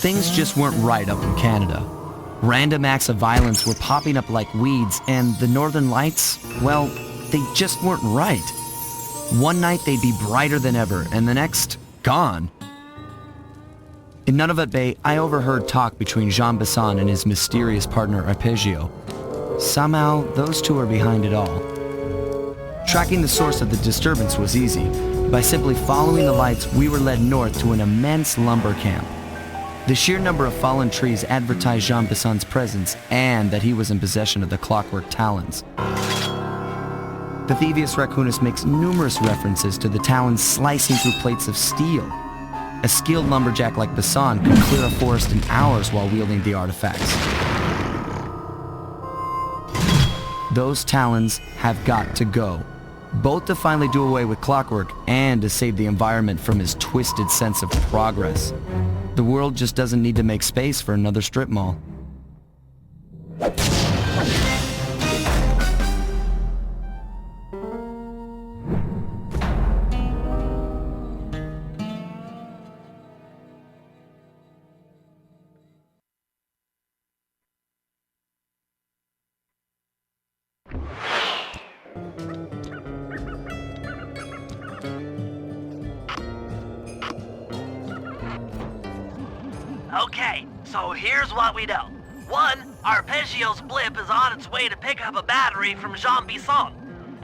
Things just weren't right up in Canada. Random acts of violence were popping up like weeds, and the Northern Lights, well, they just weren't right. One night they'd be brighter than ever, and the next, gone. In Nunavut Bay, I overheard talk between Jean Besson and his mysterious partner Arpeggio. Somehow, those two are behind it all. Tracking the source of the disturbance was easy. By simply following the lights, we were led north to an immense lumber camp. The sheer number of fallen trees advertised Jean Besson's presence and that he was in possession of the clockwork talons. The Thievius Raccoonus makes numerous references to the talons slicing through plates of steel. A skilled lumberjack like Besson could clear a forest in hours while wielding the artifacts. Those talons have got to go, both to finally do away with clockwork and to save the environment from his twisted sense of progress. The world just doesn't need to make space for another strip mall. Okay, so here's what we know. 1, Arpeggio's blip is on its way to pick up a battery from Jean Besson.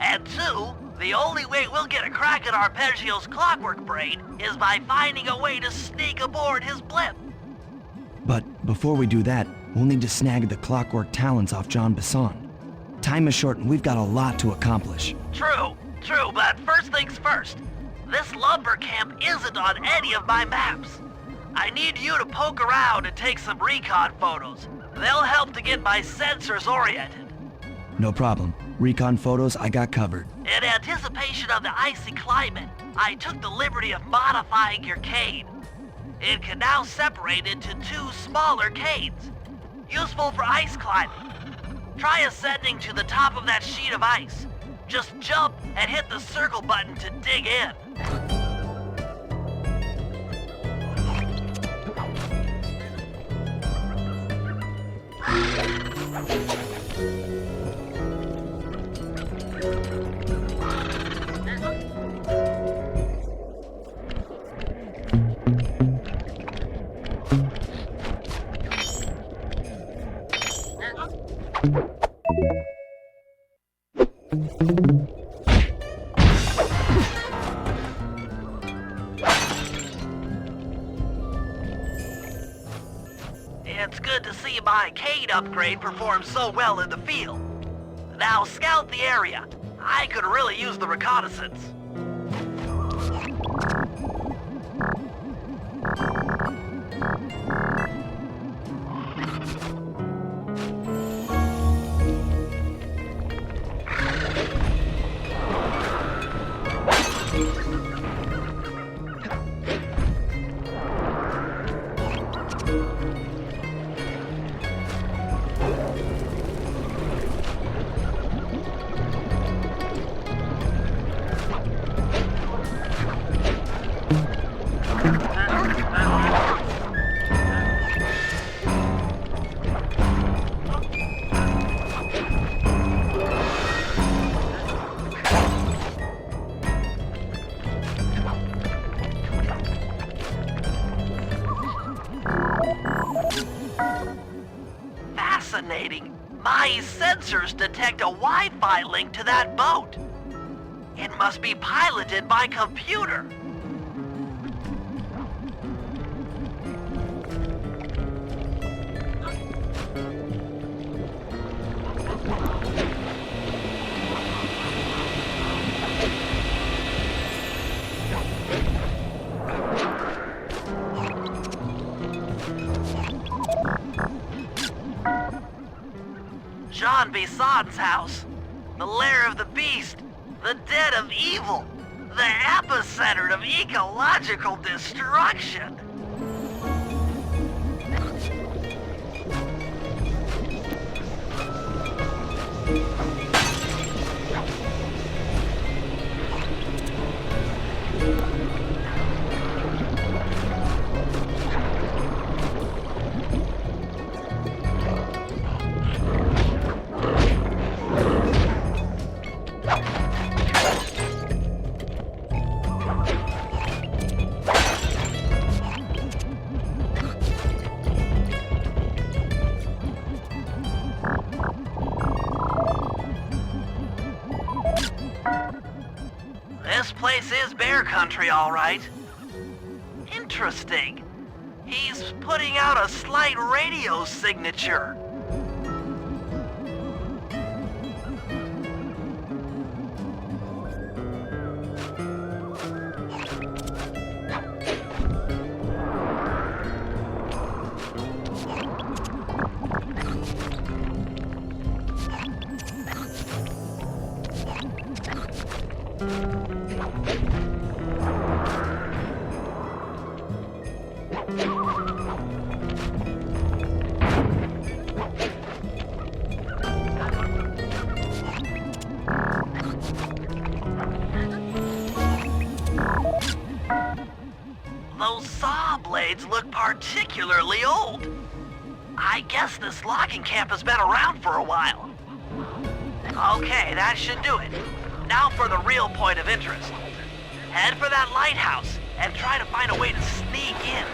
And 2, the only way we'll get a crack at Arpeggio's clockwork brain is by finding a way to sneak aboard his blip. But before we do that, we'll need to snag the clockwork talons off Jean Besson. Time is short and we've got a lot to accomplish. True, but first things first. This lumber camp isn't on any of my maps. I need you to poke around and take some recon photos. They'll help to get my sensors oriented. No problem. Recon photos I got covered. In anticipation of the icy climate, I took the liberty of modifying your cane. It can now separate into 2 smaller canes, useful for ice climbing. Try ascending to the top of that sheet of ice. Just jump and hit the circle button to dig in. It's good to see my cane upgrade perform so well in the field. Now scout the area. I could really use the reconnaissance. Fascinating. My sensors detect a Wi-Fi link to that boat. It must be piloted by computer. Jean Besson's house, the lair of the beast, the den of evil, the epicenter of ecological destruction. beer country, all right. Interesting. He's putting out a slight radio signature. Those saw blades look particularly old. I guess this logging camp has been around for a while. Okay, that should do it. Now for the real point of interest. Head for that lighthouse and try to find a way to sneak in.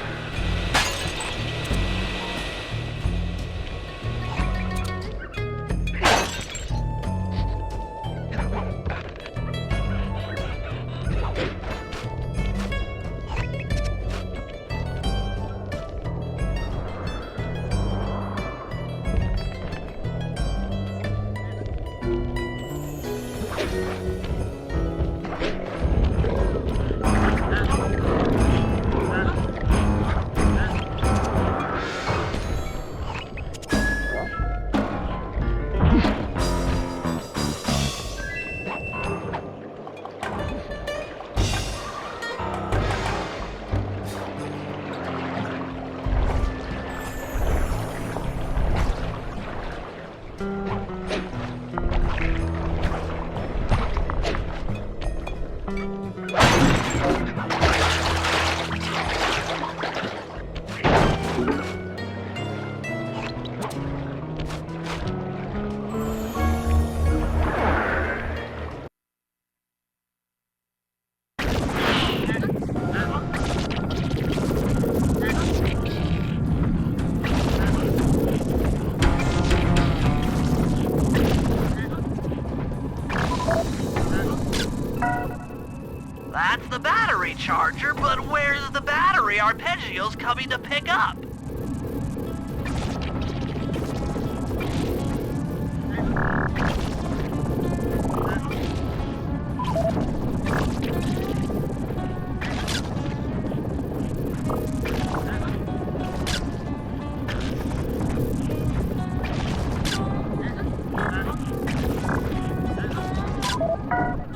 That's the battery charger, but where's the battery Arpeggio's coming to pick up?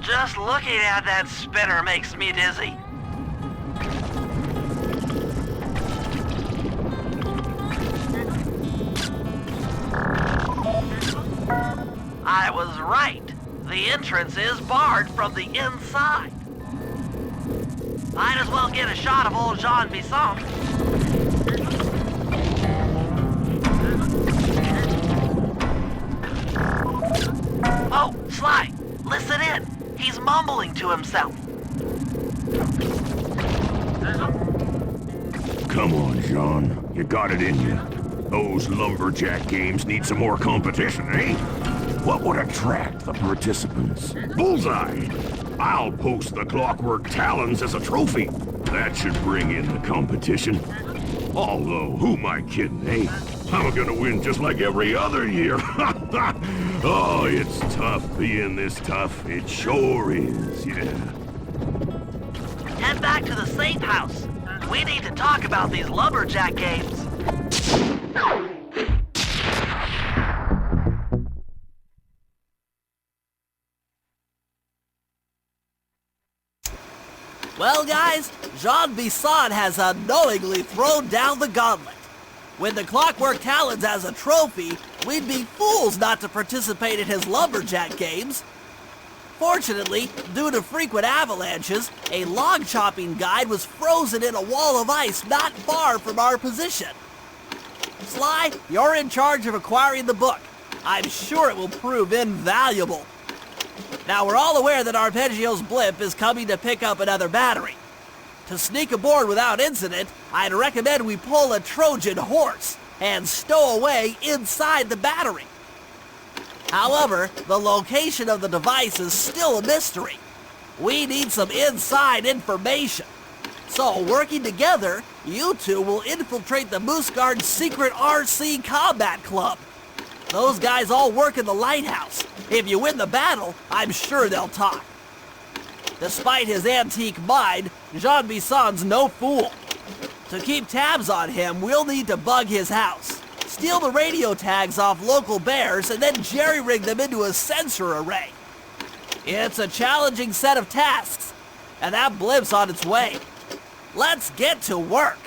Just looking at that spinner makes me dizzy. I was right. The entrance is barred from the inside. Might as well get a shot of old Jean Bisson. Oh, Sly, listen in. He's mumbling to himself. Come on, Jean. You got it in you. Those Lumberjack games need some more competition, eh? What would attract the participants? Bullseye! I'll post the clockwork talons as a trophy. That should bring in the competition. Although, who am I kidding, eh? I'm gonna win just like every other year. Oh, it's tough being this tough. It sure is, yeah. Head back to the safe house. We need to talk about these Lumberjack games. Well, guys, Jean Bisson has unknowingly thrown down the gauntlet. With the Clockwork Talons as a trophy, we'd be fools not to participate in his Lumberjack games. Fortunately, due to frequent avalanches, a log chopping guide was frozen in a wall of ice not far from our position. Sly, you're in charge of acquiring the book. I'm sure it will prove invaluable. Now, we're all aware that Arpeggio's blimp is coming to pick up another battery. To sneak aboard without incident, I'd recommend we pull a Trojan horse and stow away inside the battery. However, the location of the device is still a mystery. We need some inside information. So, working together, you two will infiltrate the Moose Guard's secret RC Combat Club. Those guys all work in the lighthouse. If you win the battle, I'm sure they'll talk. Despite his antique mind, Jean Bison's no fool. To keep tabs on him, we'll need to bug his house, steal the radio tags off local bears, and then jerry-rig them into a sensor array. It's a challenging set of tasks, and that blimp's on its way. Let's get to work.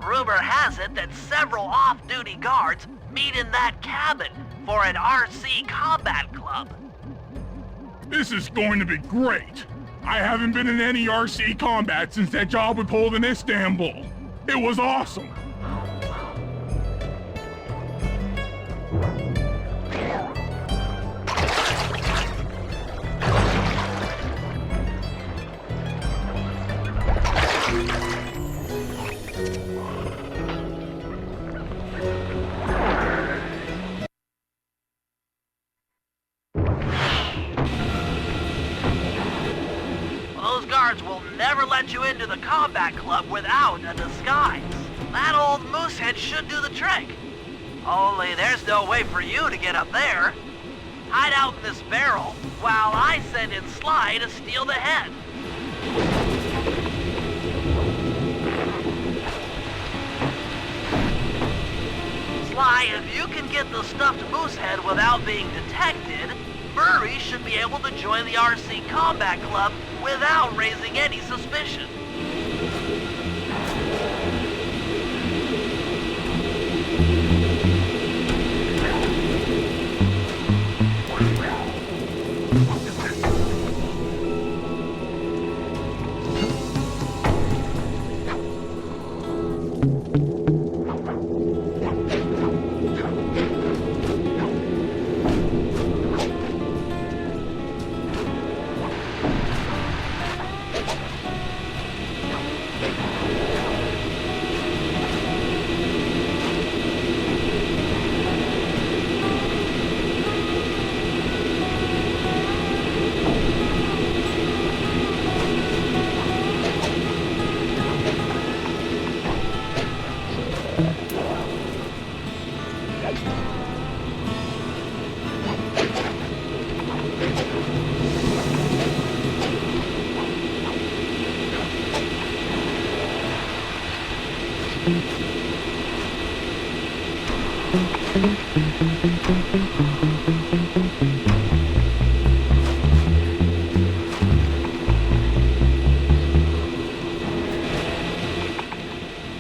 Rumor has it that several off-duty guards meet in that cabin for an RC combat club. This is going to be great. I haven't been in any RC combat since that job we pulled in Istanbul. It was awesome. Those guards will never let you into the combat club without a disguise. That old moosehead should do the trick. Only there's no way for you to get up there. Hide out in this barrel while I send in Sly to steal the head. Sly, if you can get the stuffed moosehead without being detected, Murray should be able to join the RC Combat Club without raising any suspicion.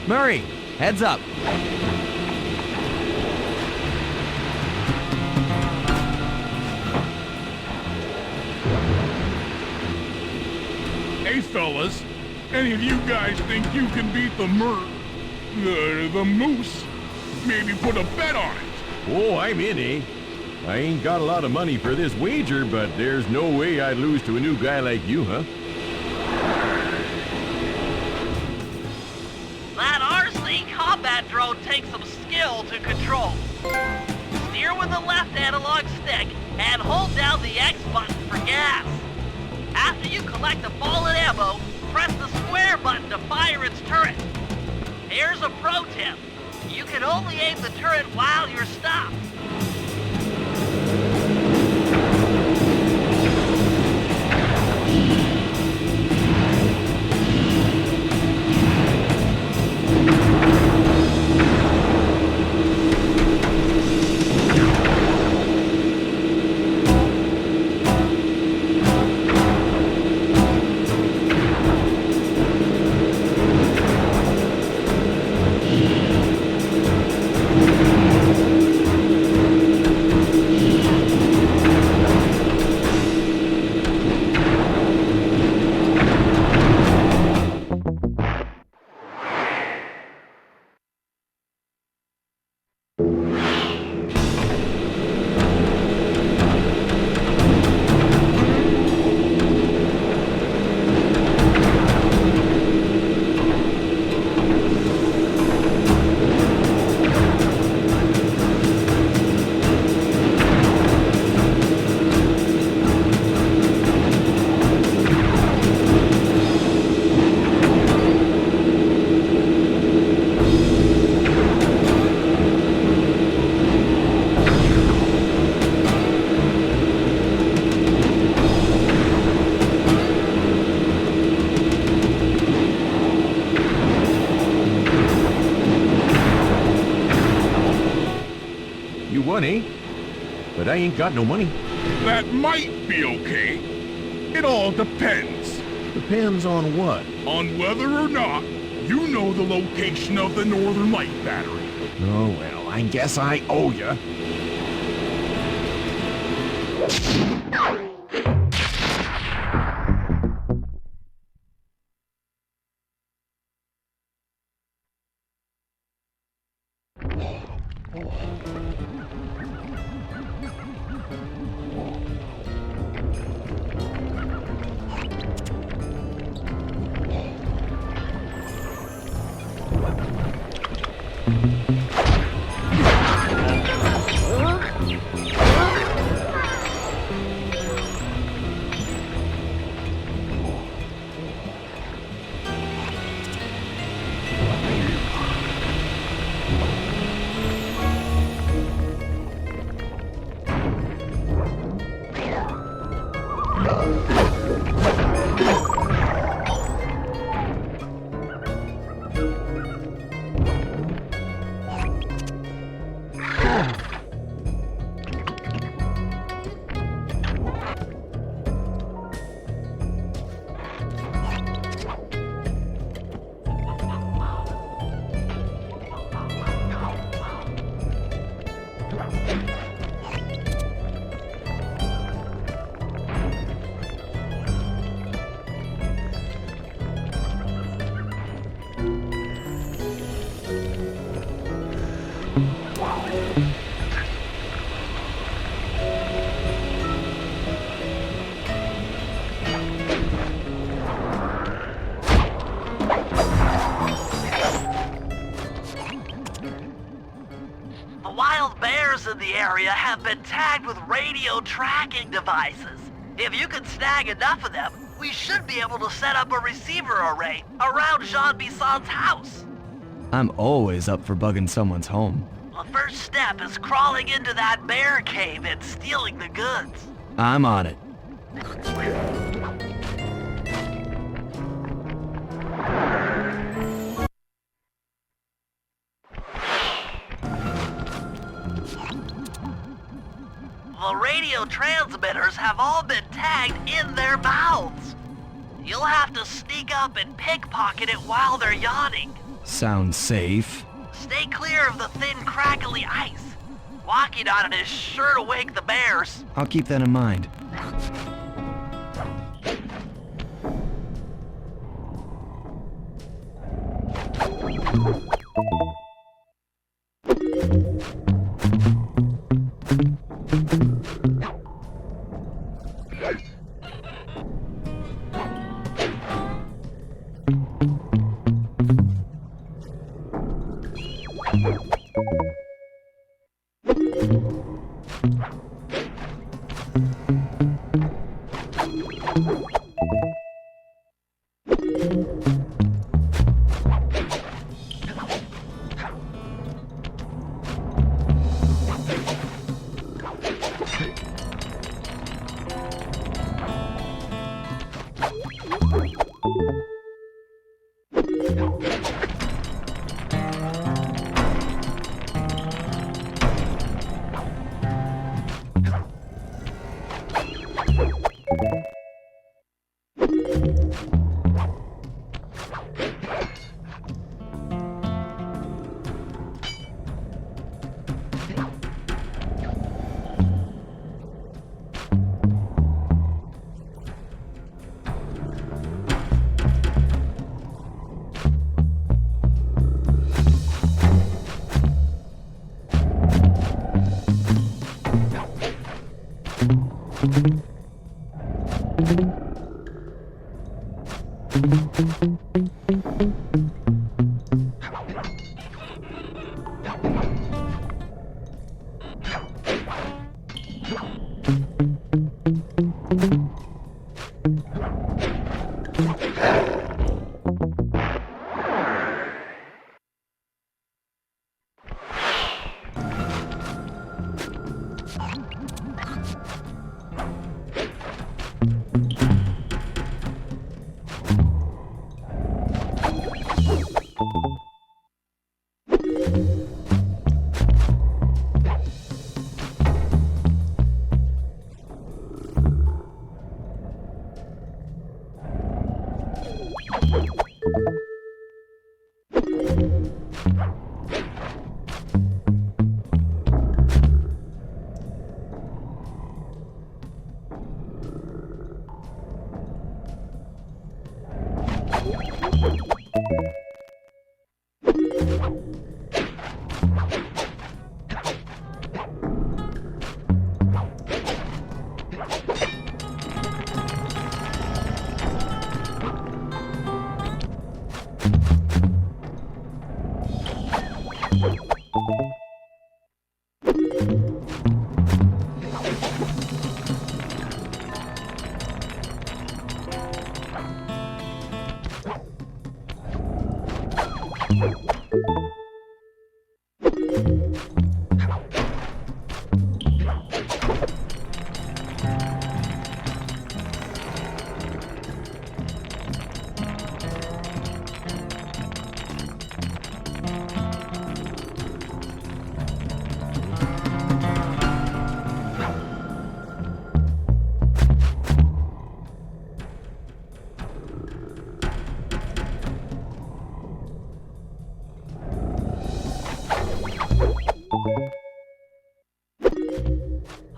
Murray, heads up. Hey, fellas, any of you guys think you can beat the moose? Maybe put a bet on it. Oh, I'm in, eh? I ain't got a lot of money for this wager, but there's no way I'd lose to a new guy like you, huh? That RC combat drone takes some skill to control. Steer with the left analog stick and hold down the X button for gas. After you collect the fallen ammo, press the square button to fire its turret. Here's a pro tip. You can only aim the turret while you're stopped. funny, but I ain't got no money. That might be okay. It all depends Depends on what? on whether or not you know the location of the Northern Light Battery. Oh, well, I guess I owe ya. In the area have been tagged with radio tracking devices. If you can snag enough of them, we should be able to set up a receiver array around Jean Bisson's house. I'm always up for bugging someone's home. The first step is crawling into that bear cave and stealing the goods. I'm on it. The radio transmitters have all been tagged in their mouths. You'll have to sneak up and pickpocket it while they're yawning. Sounds safe. Stay clear of the thin, crackly ice. Walking on it is sure to wake the bears. I'll keep that in mind.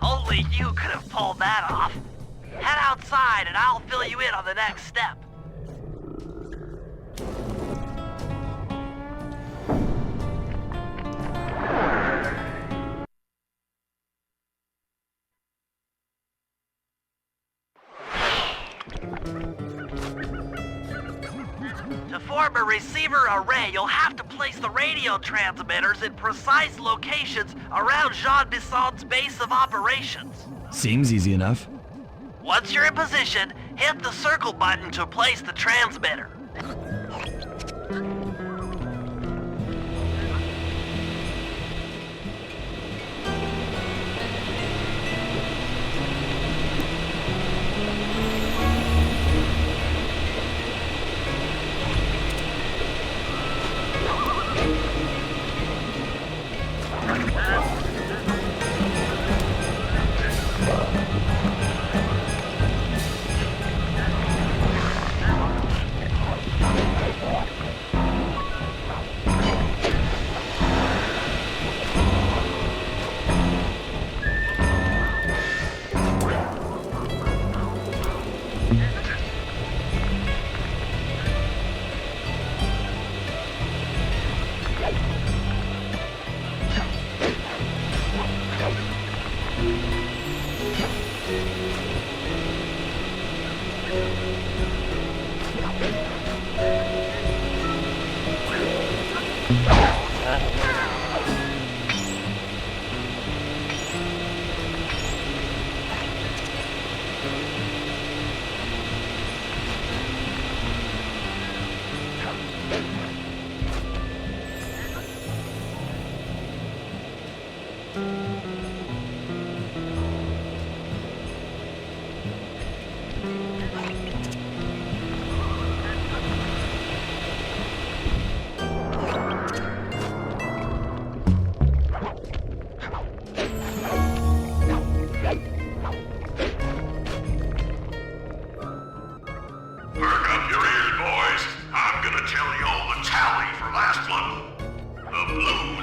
Only you could have pulled that off. Head outside and I'll fill you in on the next step. To form a receiver array, you'll have to place the radio transmitters in precise locations around Jean Bisson's base of operations. Seems easy enough. Once you're in position, hit the circle button to place the transmitter.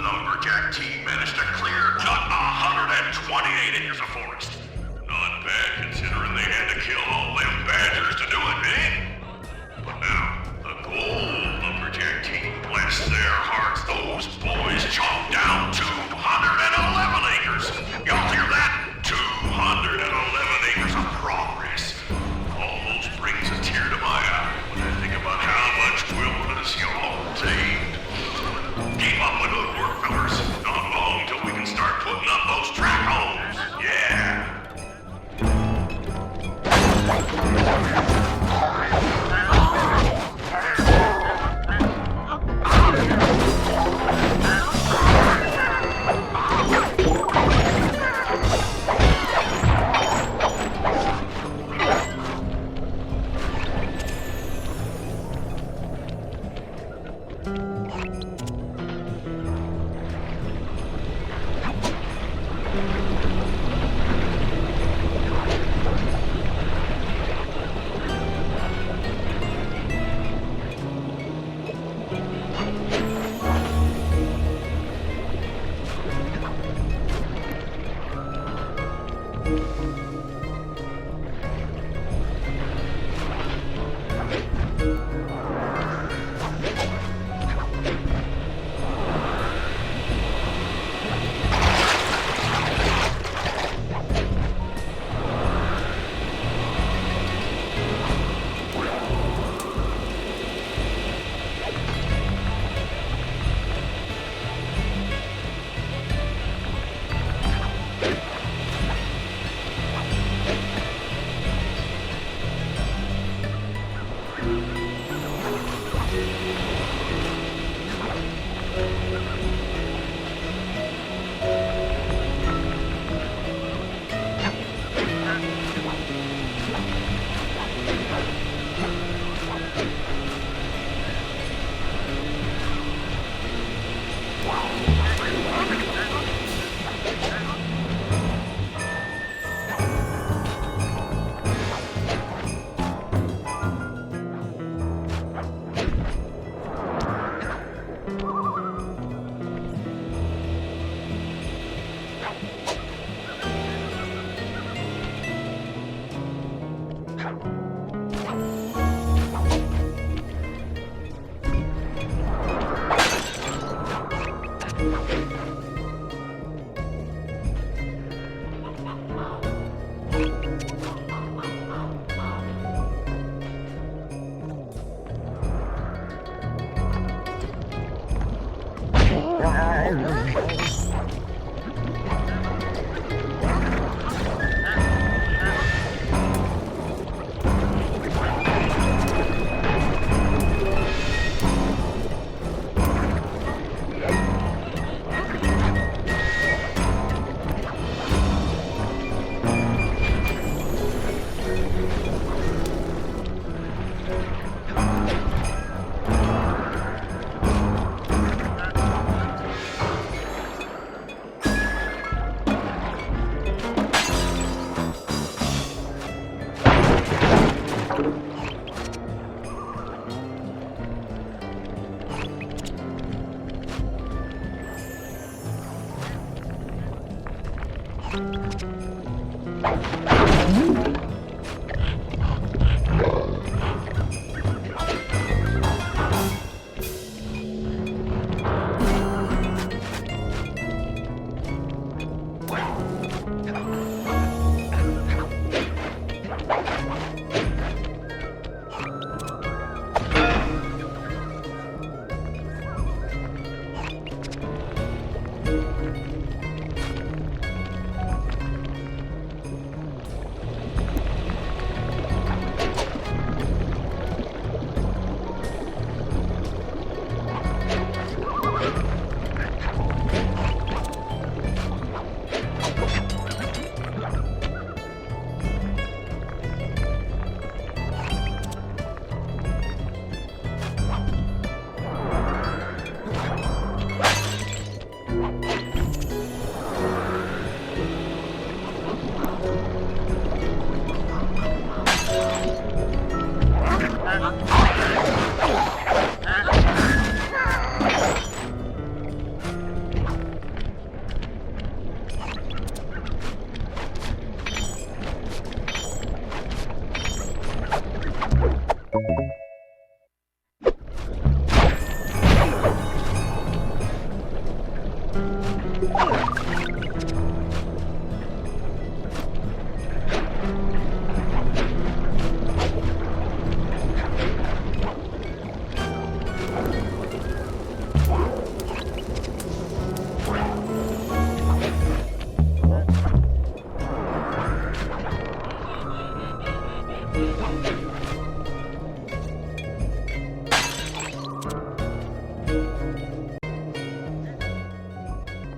Lumberjack team managed to clear just 128 acres of forest. Not bad considering they had to kill all them badgers to do it, eh? But now, the gold Lumberjack team, bless their hearts, those boys chopped down 211 acres. Y'all hear that? 211 acres of progress. Almost brings a tear to my eye when I think about how much wilderness y'all saved. Keep up the good work, fellas. Not long till we can start putting up those track holes. Yeah.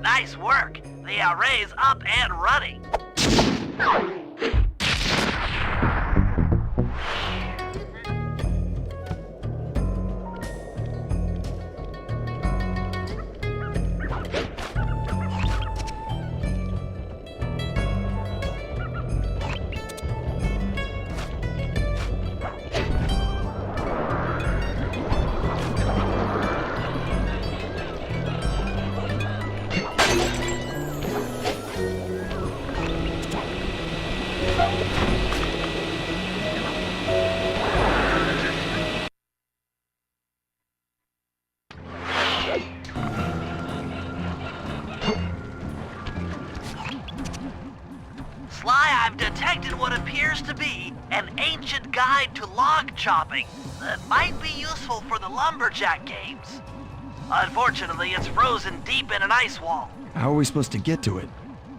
Nice work. The array's up and running. Sly, I've detected what appears to be an ancient guide to log chopping that might be useful for the Lumberjack games. Unfortunately, it's frozen deep in an ice wall. How are we supposed to get to it?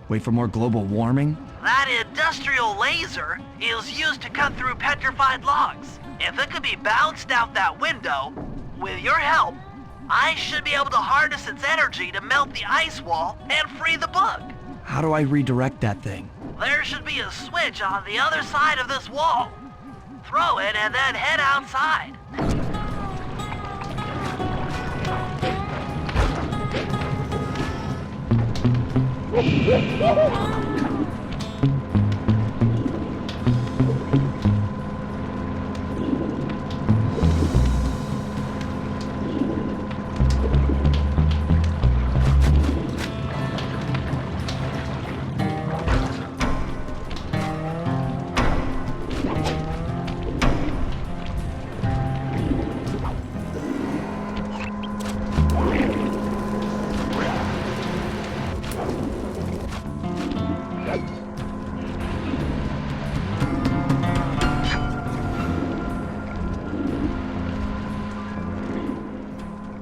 Wait for more global warming? That industrial laser is used to cut through petrified logs. If it could be bounced out that window, with your help, I should be able to harness its energy to melt the ice wall and free the bug. How do I redirect that thing? There should be a switch on the other side of this wall. Throw it and then head outside.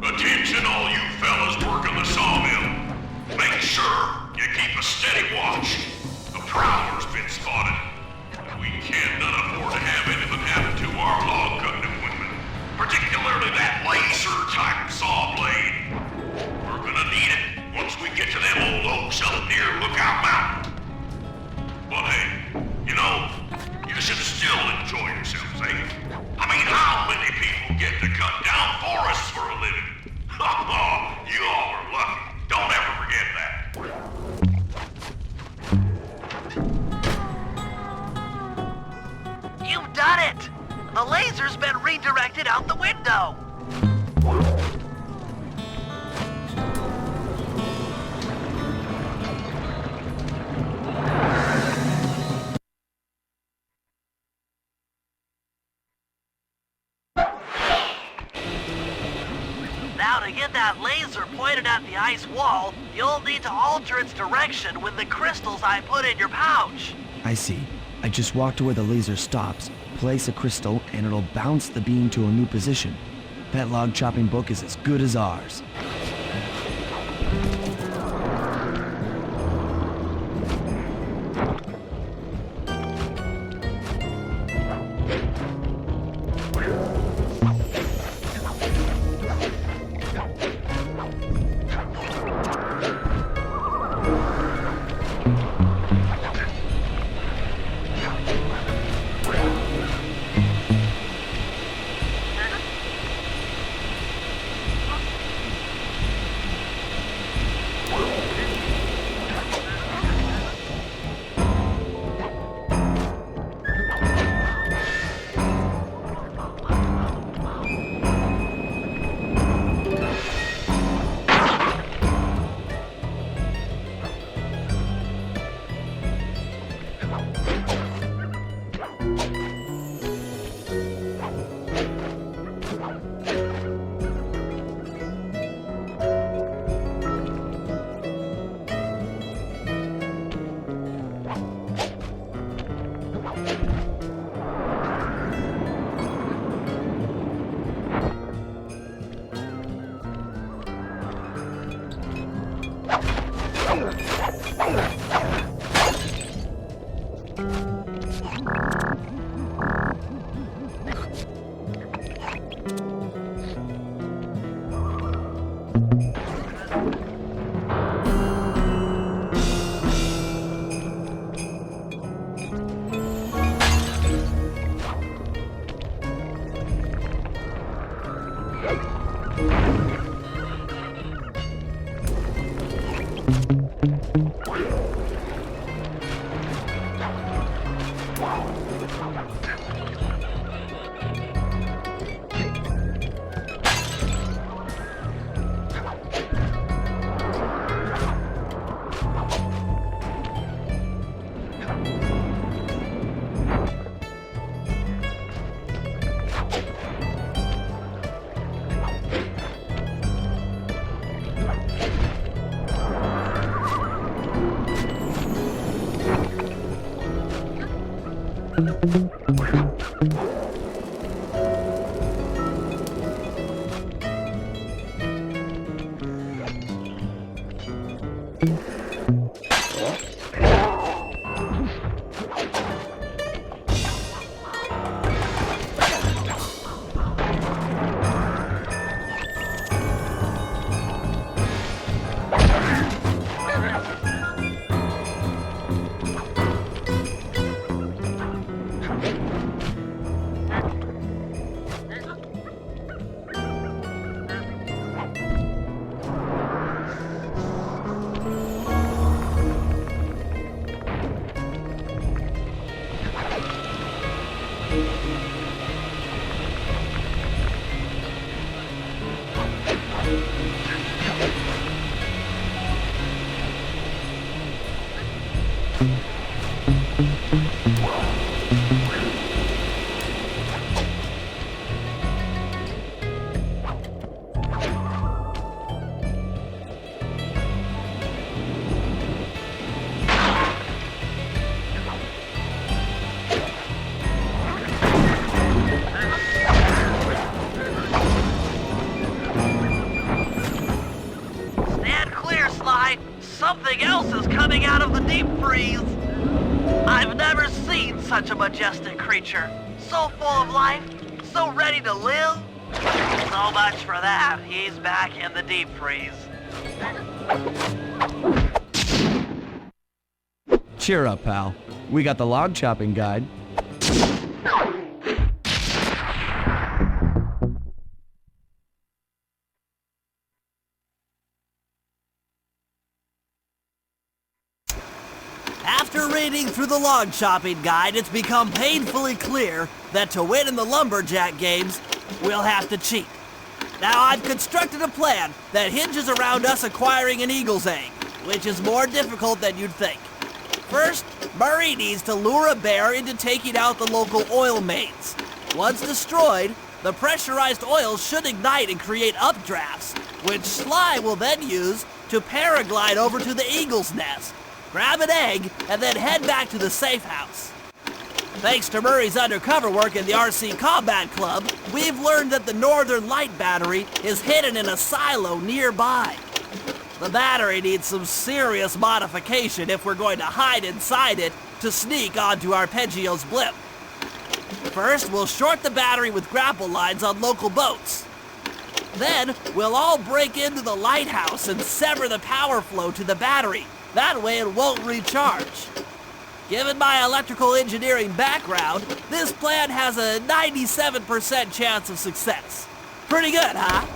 Attention all you fellas working the sawmill. Make sure you keep a steady watch. A prowler's been spotted. We cannot afford to have anything happen to our log cutting equipment, particularly that laser-type saw blade. We're gonna need it once we get to them old oaks up near Lookout Mountain. But hey, you know, you should still enjoy yourselves, eh? I mean, how many people get to cut down forests for a living? You all are lucky. Don't ever forget that. You've done it! The laser's been redirected out the window. Now to get that laser pointed at the ice wall, you'll need to alter its direction with the crystals I put in your pouch. I see. I just walk to where the laser stops, place a crystal, and it'll bounce the beam to a new position. That log chopping book is as good as ours. Something else is coming out of the deep freeze. I've never seen such a majestic creature. So full of life, so ready to live. So much for that, he's back in the deep freeze. Cheer up, pal. We got the log chopping guide. After reading through the log chopping guide, it's become painfully clear that to win in the Lumberjack games, we'll have to cheat. Now, I've constructed a plan that hinges around us acquiring an eagle's egg, which is more difficult than you'd think. First, Murray needs to lure a bear into taking out the local oil mains. Once destroyed, the pressurized oil should ignite and create updrafts, which Sly will then use to paraglide over to the eagle's nest, grab an egg, and then head back to the safe house. Thanks to Murray's undercover work in the RC Combat Club, we've learned that the Northern Light Battery is hidden in a silo nearby. The battery needs some serious modification if we're going to hide inside it to sneak onto Arpeggio's blimp. First, we'll short the battery with grapple lines on local boats. Then, we'll all break into the lighthouse and sever the power flow to the battery. That way it won't recharge. Given my electrical engineering background, this plan has a 97% chance of success. Pretty good, huh?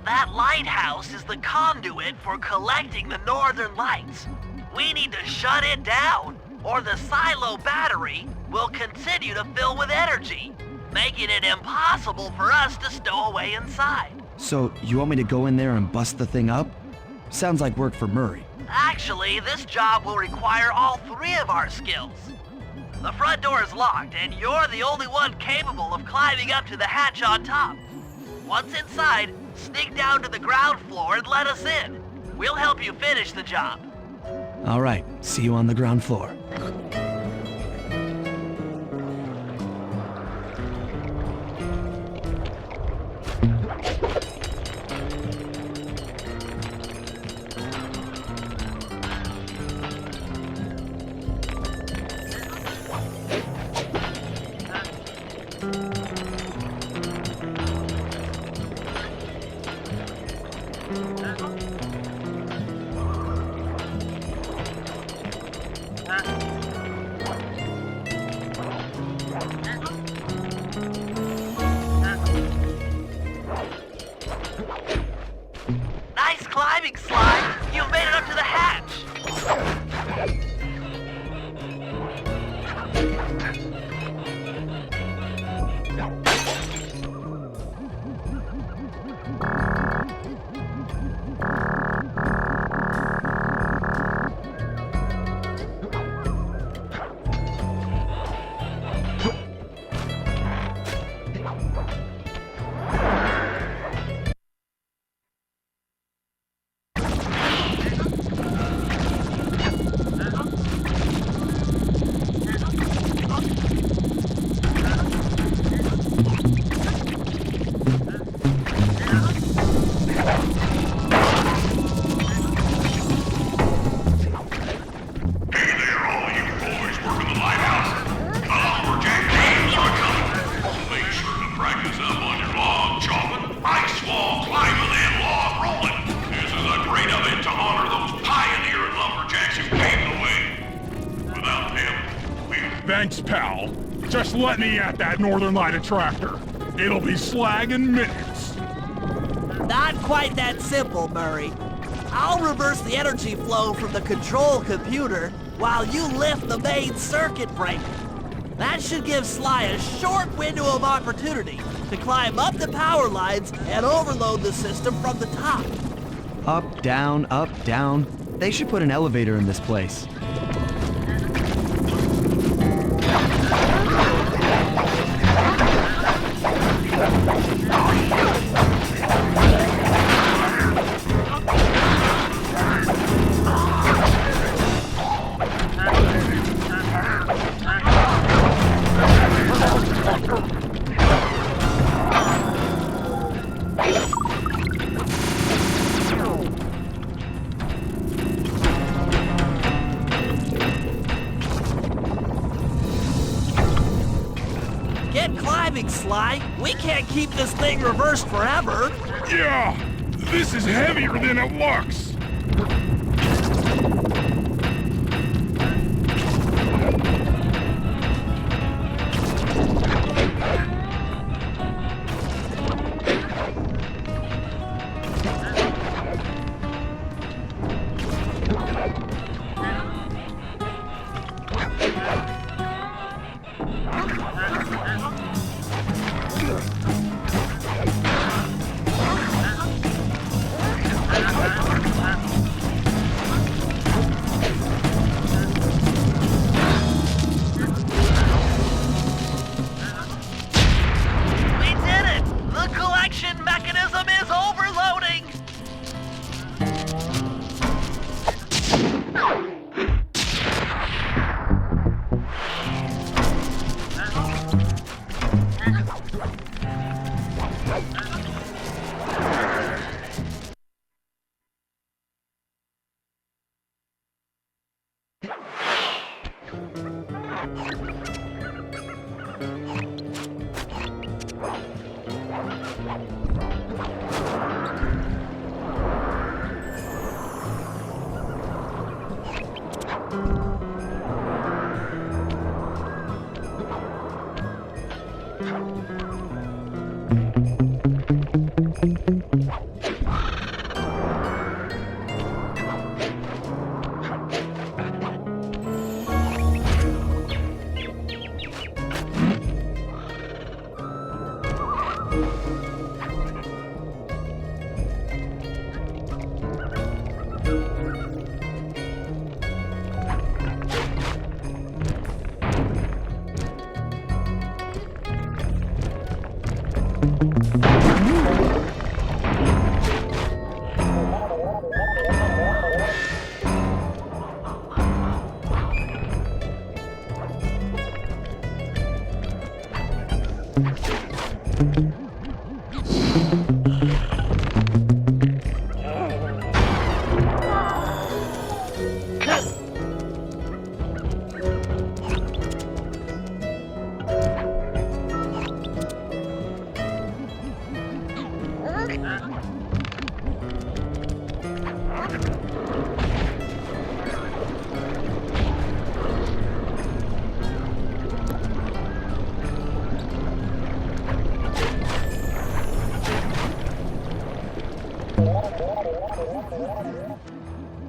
That lighthouse is the conduit for collecting the northern lights. We need to shut it down, or the silo battery will continue to fill with energy, making it impossible for us to stow away inside. So, you want me to go in there and bust the thing up? Sounds like work for Murray. Actually, this job will require all three of our skills. The front door is locked, and you're the only one capable of climbing up to the hatch on top. Once inside, sneak down to the ground floor and let us in. We'll help you finish the job. All right, see you on the ground floor. Nice climbing, Sly. You've made it up to the hatch. let me at that Northern Light attractor. It'll be slag in minutes. Not quite that simple, Murray. I'll reverse the energy flow from the control computer while you lift the main circuit breaker. That should give Sly a short window of opportunity to climb up the power lines and overload the system from the top. Up, down, up, down. They should put an elevator in this place. Get climbing, Sly. We can't keep this thing reversed forever. Yeah, this is heavier than it looks. We did it! The collection mechanism is overloading!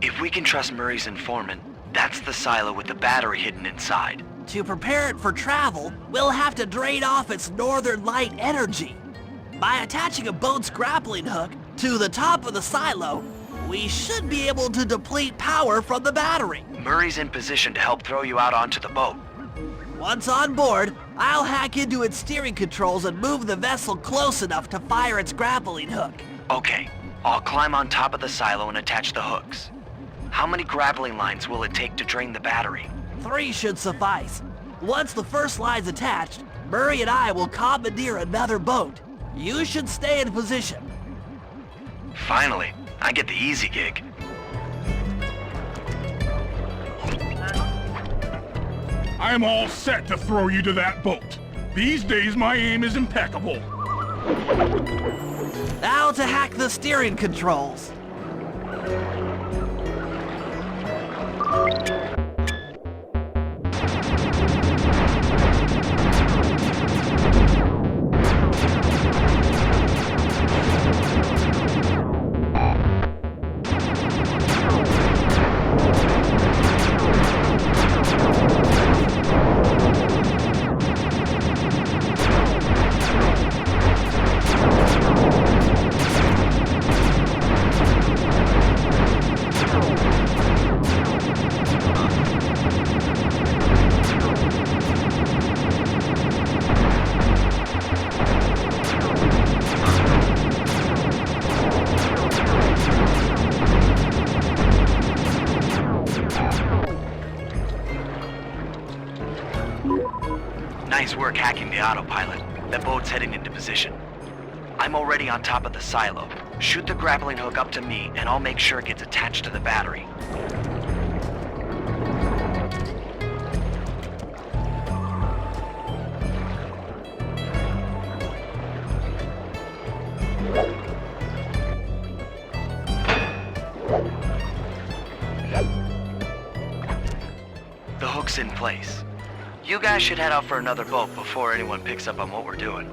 If we can trust Murray's informant, that's the silo with the battery hidden inside. To prepare it for travel, we'll have to drain off its northern light energy. By attaching a boat's grappling hook to the top of the silo, we should be able to deplete power from the battery. Murray's in position to help throw you out onto the boat. Once on board, I'll hack into its steering controls and move the vessel close enough to fire its grappling hook. Okay, I'll climb on top of the silo and attach the hooks. How many grappling lines will it take to drain the battery? 3 should suffice. Once the first line's attached, Murray and I will commandeer another boat. You should stay in position. Finally, I get the easy gig. I'm all set to throw you to that boat. These days, my aim is impeccable. Now to hack the steering controls. hacking the autopilot. The boat's heading into position. I'm already on top of the silo. Shoot the grappling hook up to me, and I'll make sure it gets attached to the battery. The hook's in place. You guys should head out for another boat before anyone picks up on what we're doing.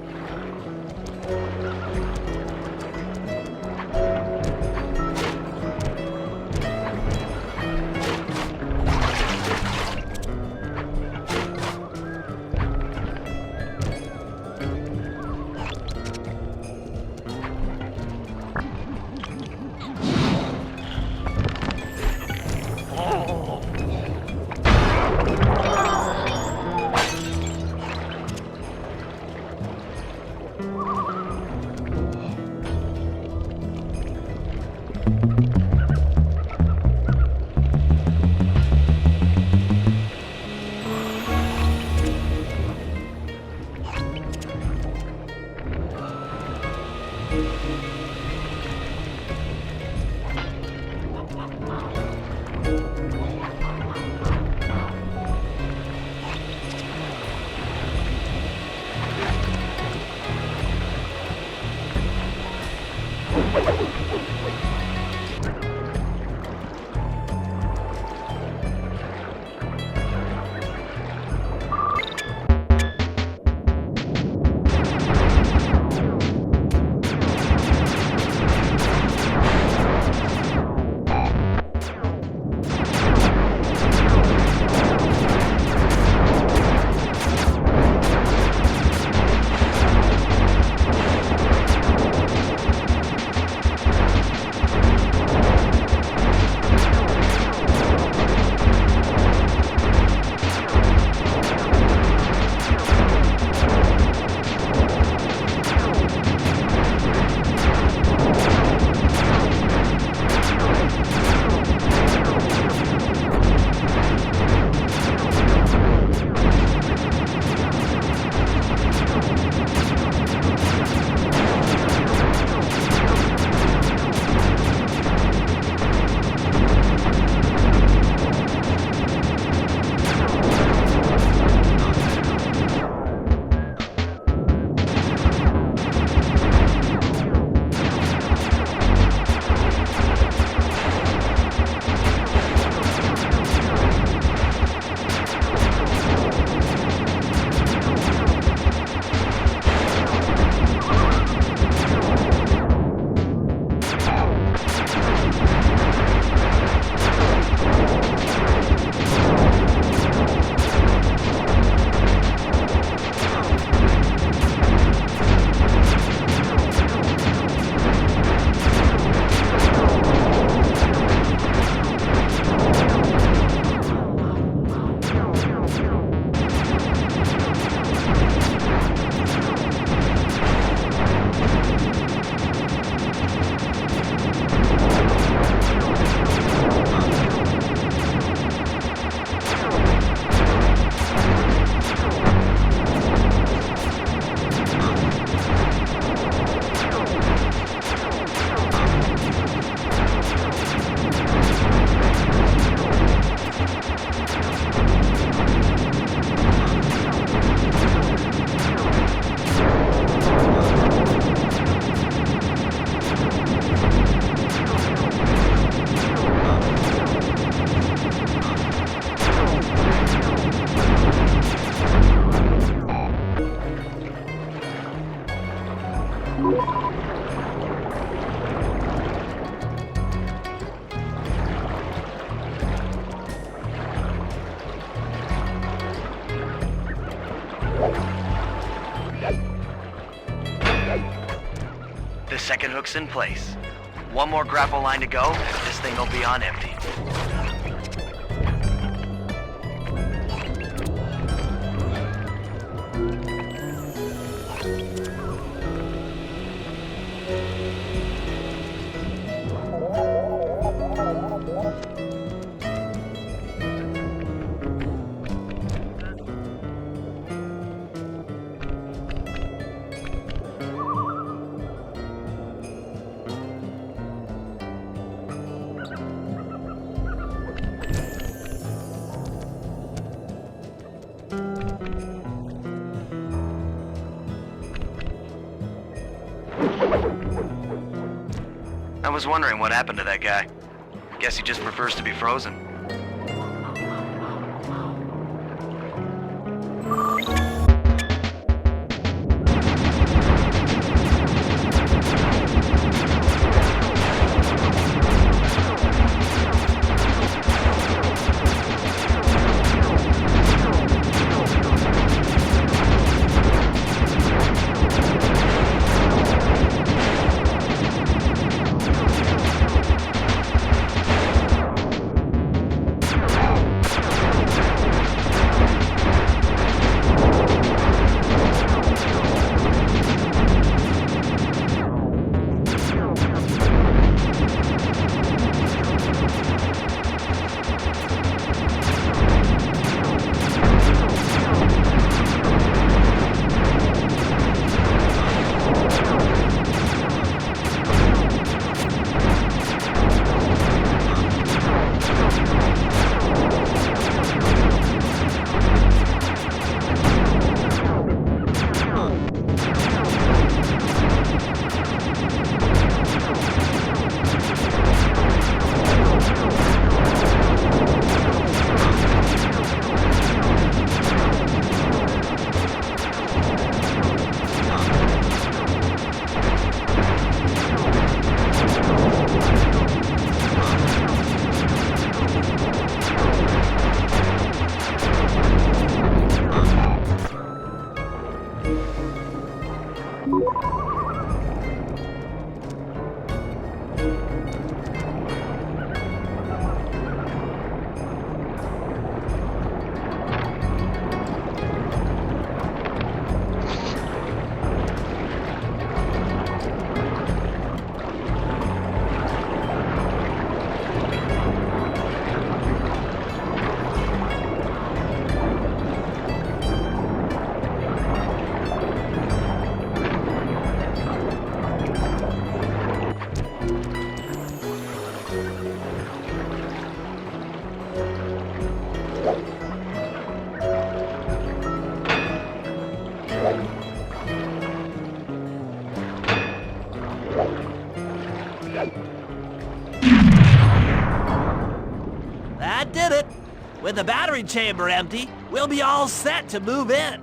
The second hook's in place. One more grapple line to go, this thing will be on empty. I was wondering what happened to that guy. Guess he just prefers to be frozen. That did it. With the battery chamber empty, we'll be all set to move in.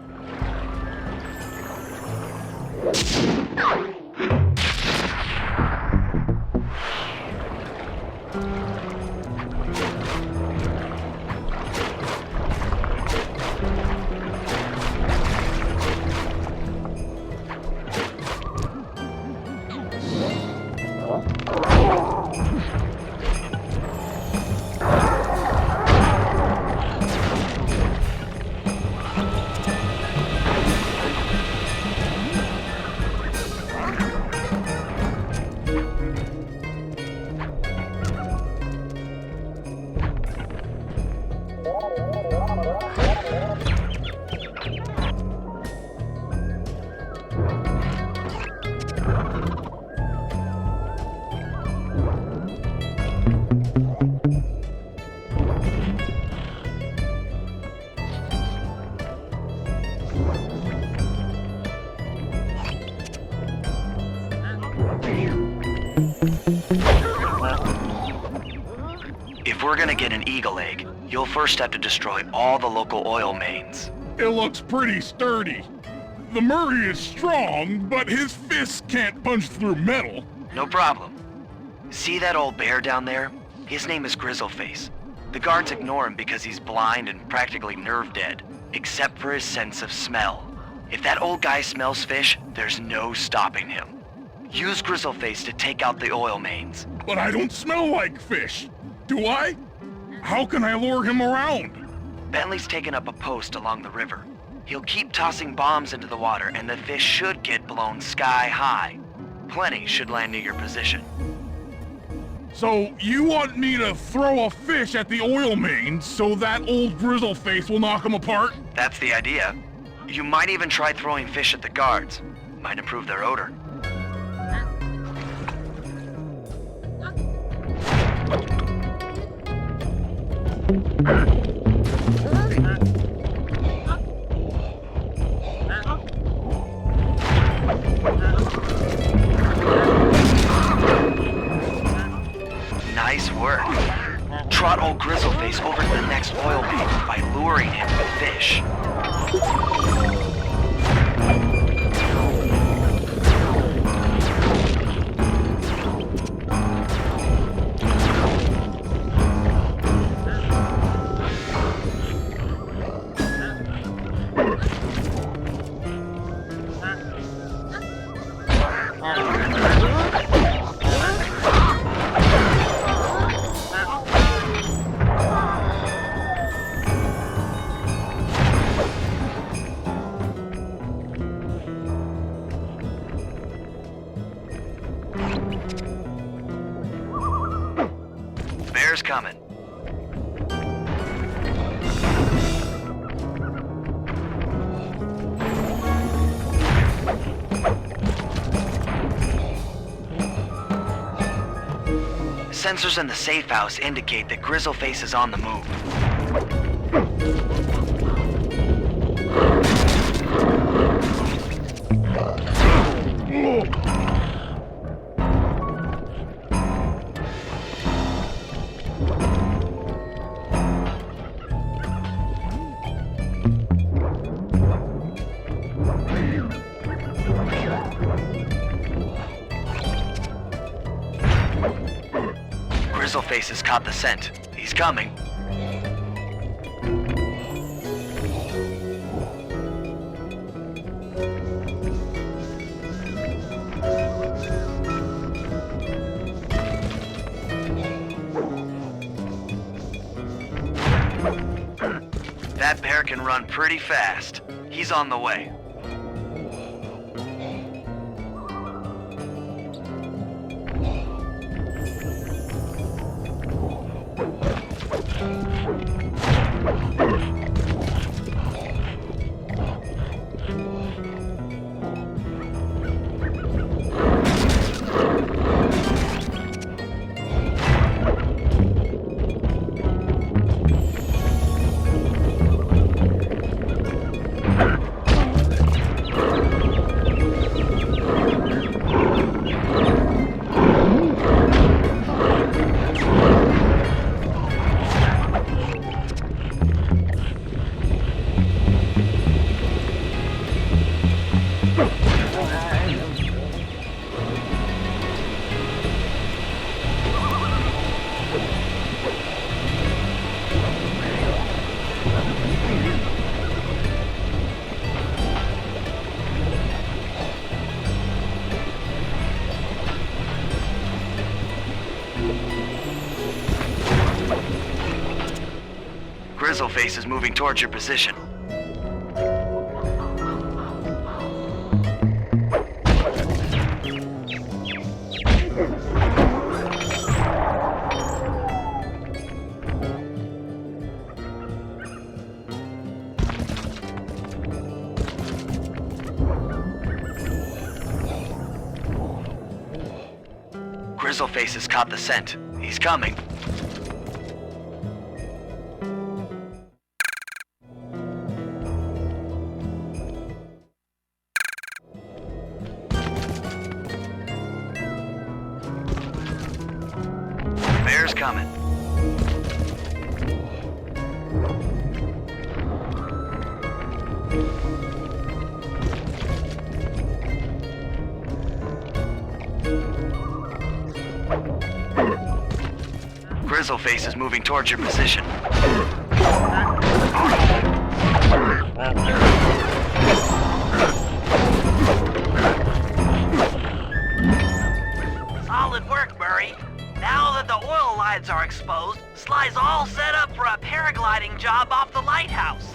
If we're gonna get an eagle egg, you'll first have to destroy all the local oil mains. It looks pretty sturdy. The Murray is strong, but his fists can't punch through metal. No problem. See that old bear down there? His name is Grizzleface. The guards ignore him because he's blind and practically nerve dead, except for his sense of smell. If that old guy smells fish, there's no stopping him. Use Grizzleface to take out the oil mains. But I don't smell like fish. Do I? How can I lure him around? Bentley's taken up a post along the river. He'll keep tossing bombs into the water and the fish should get blown sky high. Plenty should land near your position. So you want me to throw a fish at the oil mains so that old Grizzleface will knock him apart? That's the idea. You might even try throwing fish at the guards. Might improve their odor. fish. Bear's coming. Sensors in the safe house indicate that Grizzleface is on the move. Grizzleface has caught the scent. He's coming. That bear can run pretty fast. He's on the way. Grizzleface is moving towards your position. Grizzleface has caught the scent. He's coming. Bear's coming. Grizzleface is moving towards your position. Solid work, Murray. Now that the oil lines are exposed, Sly's all set up for a paragliding job off the lighthouse.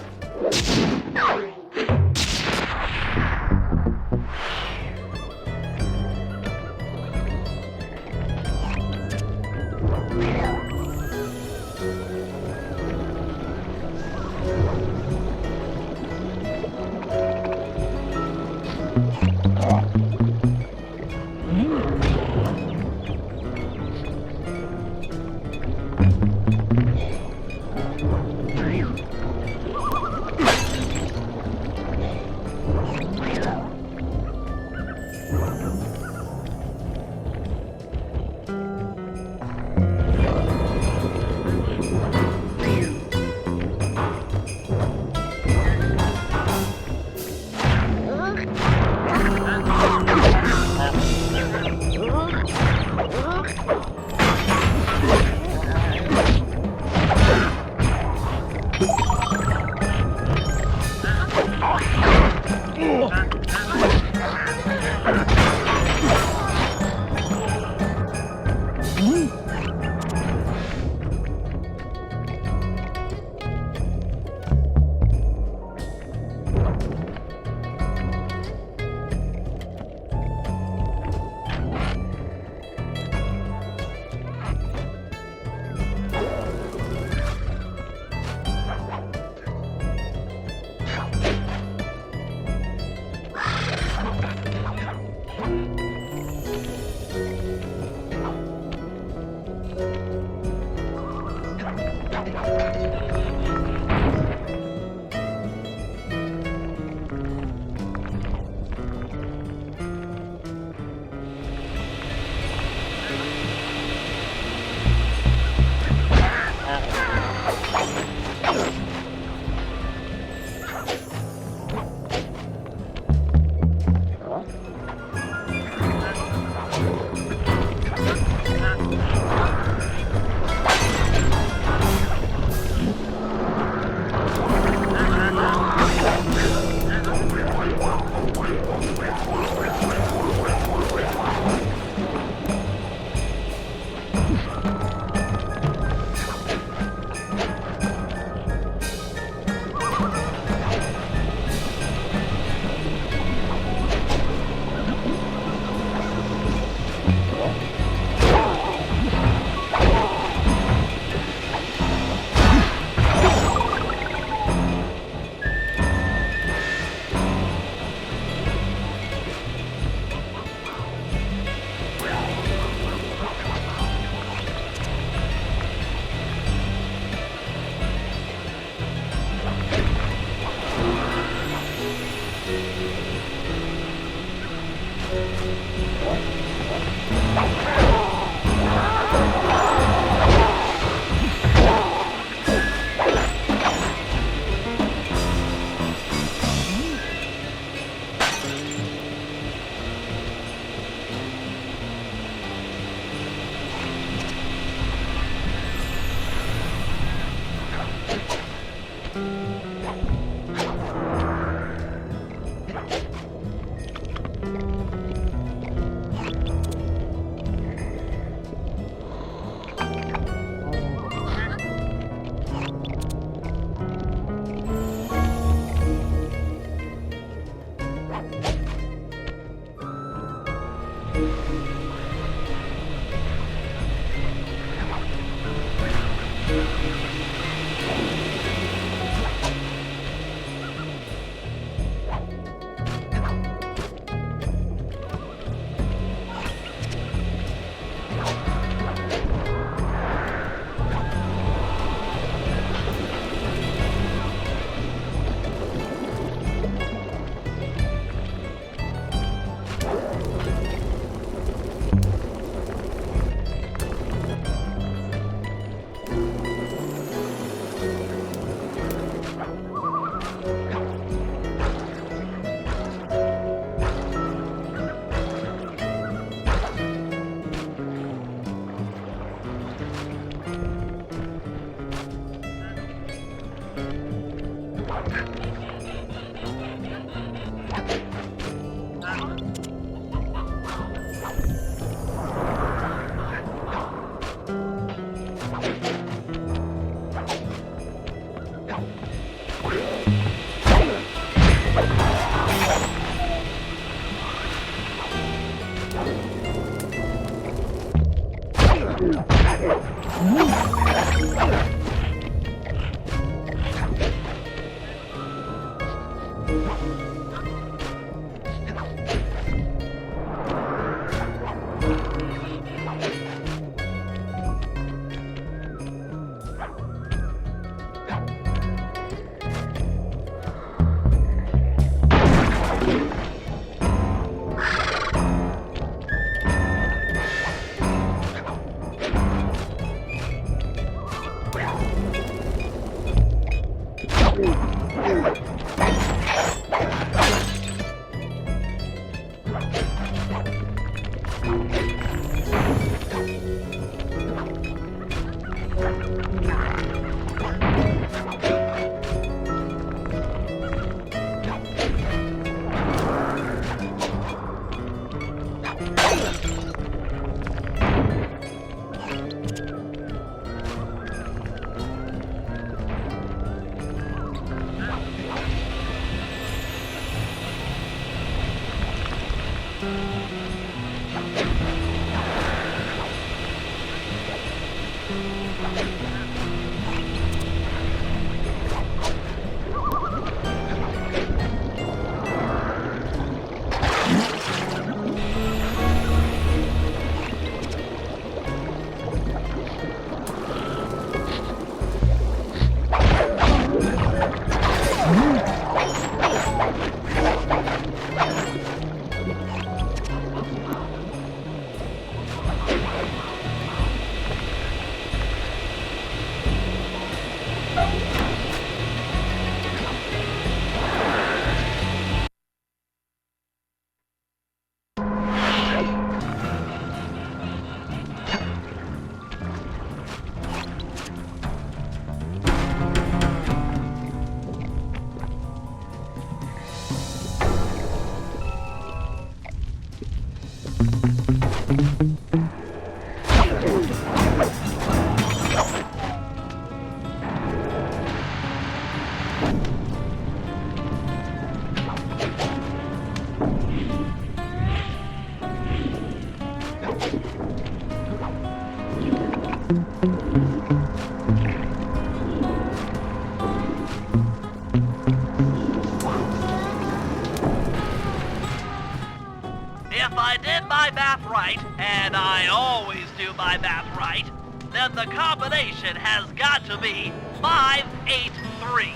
If I did my math right, and I always do my math right, then the combination has got to be 583.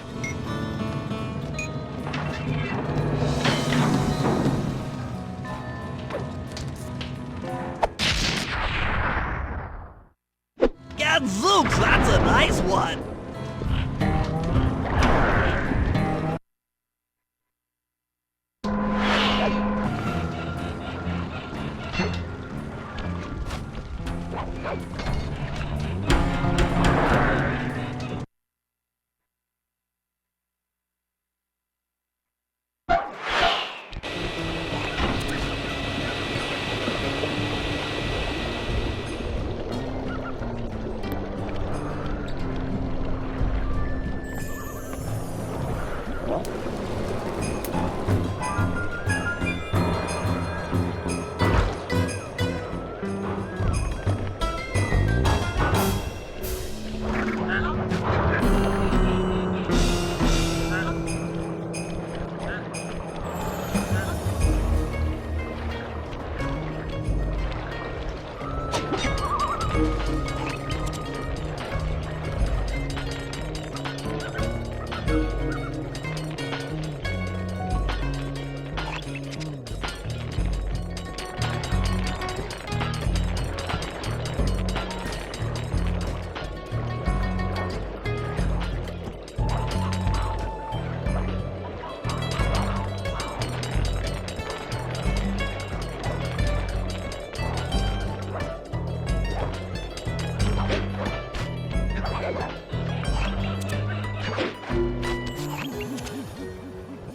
Gadzooks, that's a nice one.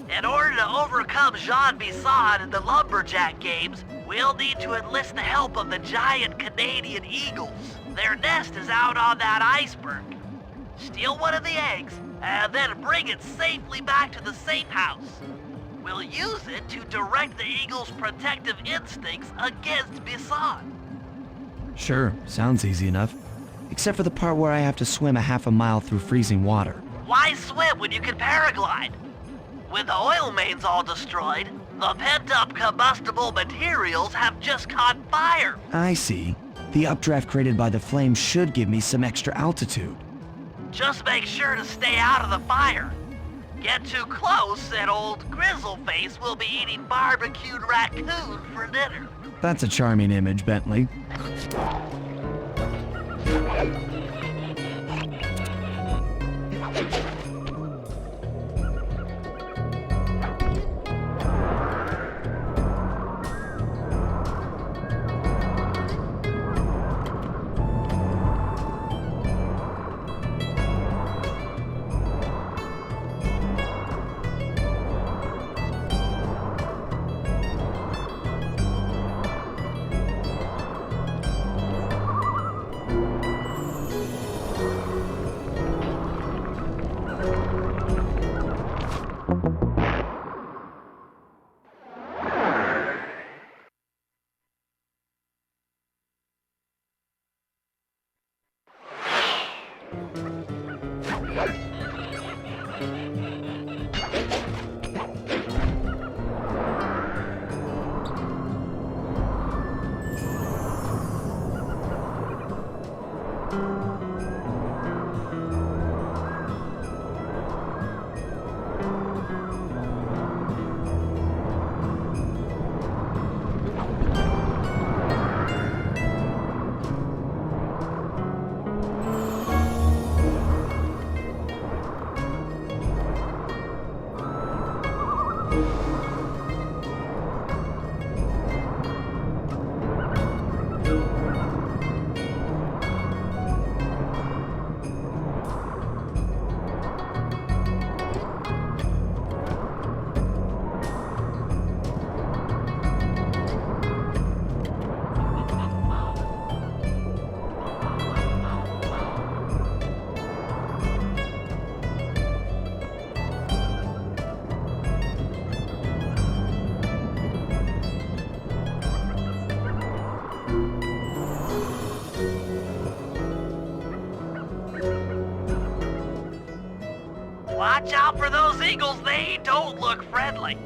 In order to overcome Jean Bisson in the Lumberjack games, we'll need to enlist the help of the giant Canadian eagles. Their nest is out on that iceberg. Steal one of the eggs, and then bring it safely back to the safe house. We'll use it to direct the eagle's protective instincts against Bisson. Sure, sounds easy enough. Except for the part where I have to swim a half a mile through freezing water. Why swim when you can paraglide? With the oil mains all destroyed, the pent-up combustible materials have just caught fire. I see. The updraft created by the flames should give me some extra altitude. Just make sure to stay out of the fire. Get too close and old Grizzleface will be eating barbecued raccoon for dinner. That's a charming image, Bentley. Watch out for those eagles, they don't look friendly.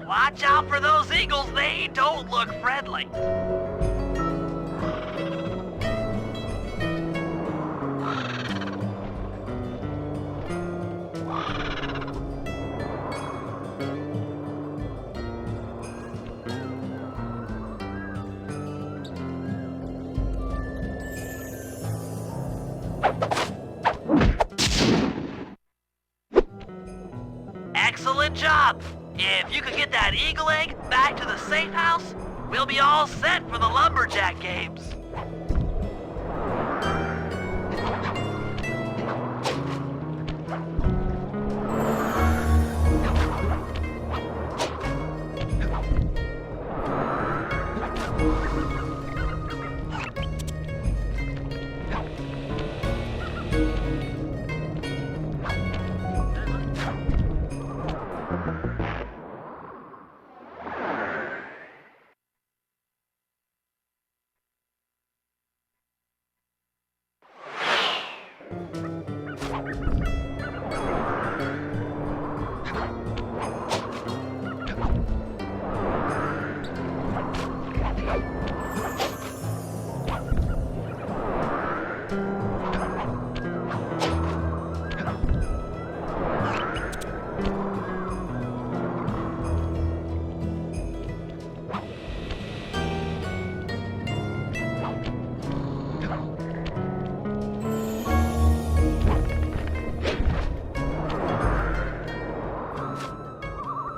Watch out for those eagles, they don't look friendly. Excellent job! If you could get that eagle egg back to the safe house, we'll be all set for the Lumberjack games.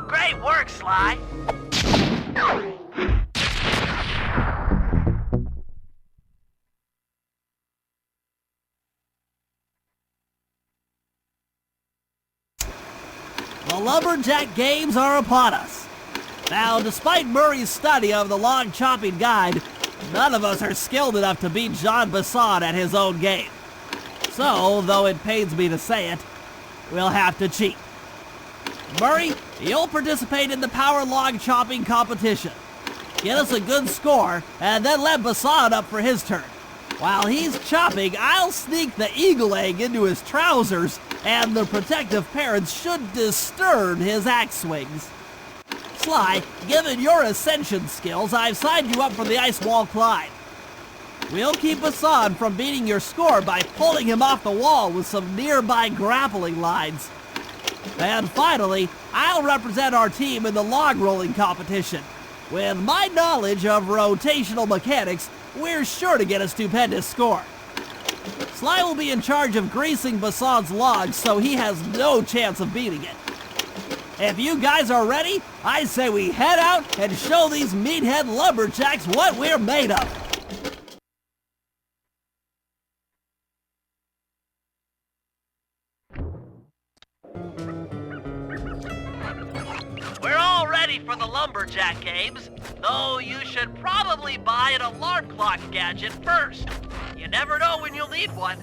Great work, Sly. The Lumberjack games are upon us. Now, despite Murray's study of the log chopping guide, none of us are skilled enough to beat Jean Bassan at his own game. So, though it pains me to say it, we'll have to cheat. Murray, you'll participate in the power log chopping competition. Get us a good score, and then let Bassan up for his turn. While he's chopping, I'll sneak the eagle egg into his trousers, and the protective parents should disturb his axe swings. Sly, given your ascension skills, I've signed you up for the ice wall climb. We'll keep Bassan from beating your score by pulling him off the wall with some nearby grappling lines. And finally, I'll represent our team in the log rolling competition. With my knowledge of rotational mechanics, we're sure to get a stupendous score. Sly will be in charge of greasing Bassan's logs, so he has no chance of beating it. If you guys are ready, I say we head out and show these meathead lumberjacks what we're made of. We're all ready for the Lumberjack games, though you should probably buy an alarm clock gadget first. You never know when you'll need one.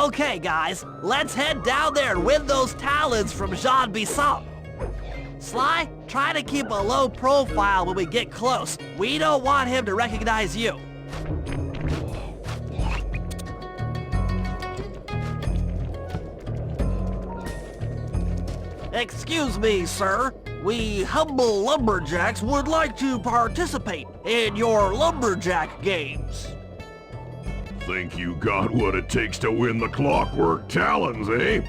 Okay, guys, let's head down there and win those talons from Jean Bisson. Sly, try to keep a low profile when we get close. We don't want him to recognize you. Excuse me, sir. We humble lumberjacks would like to participate in your lumberjack games. Think you got what it takes to win the clockwork talons, eh?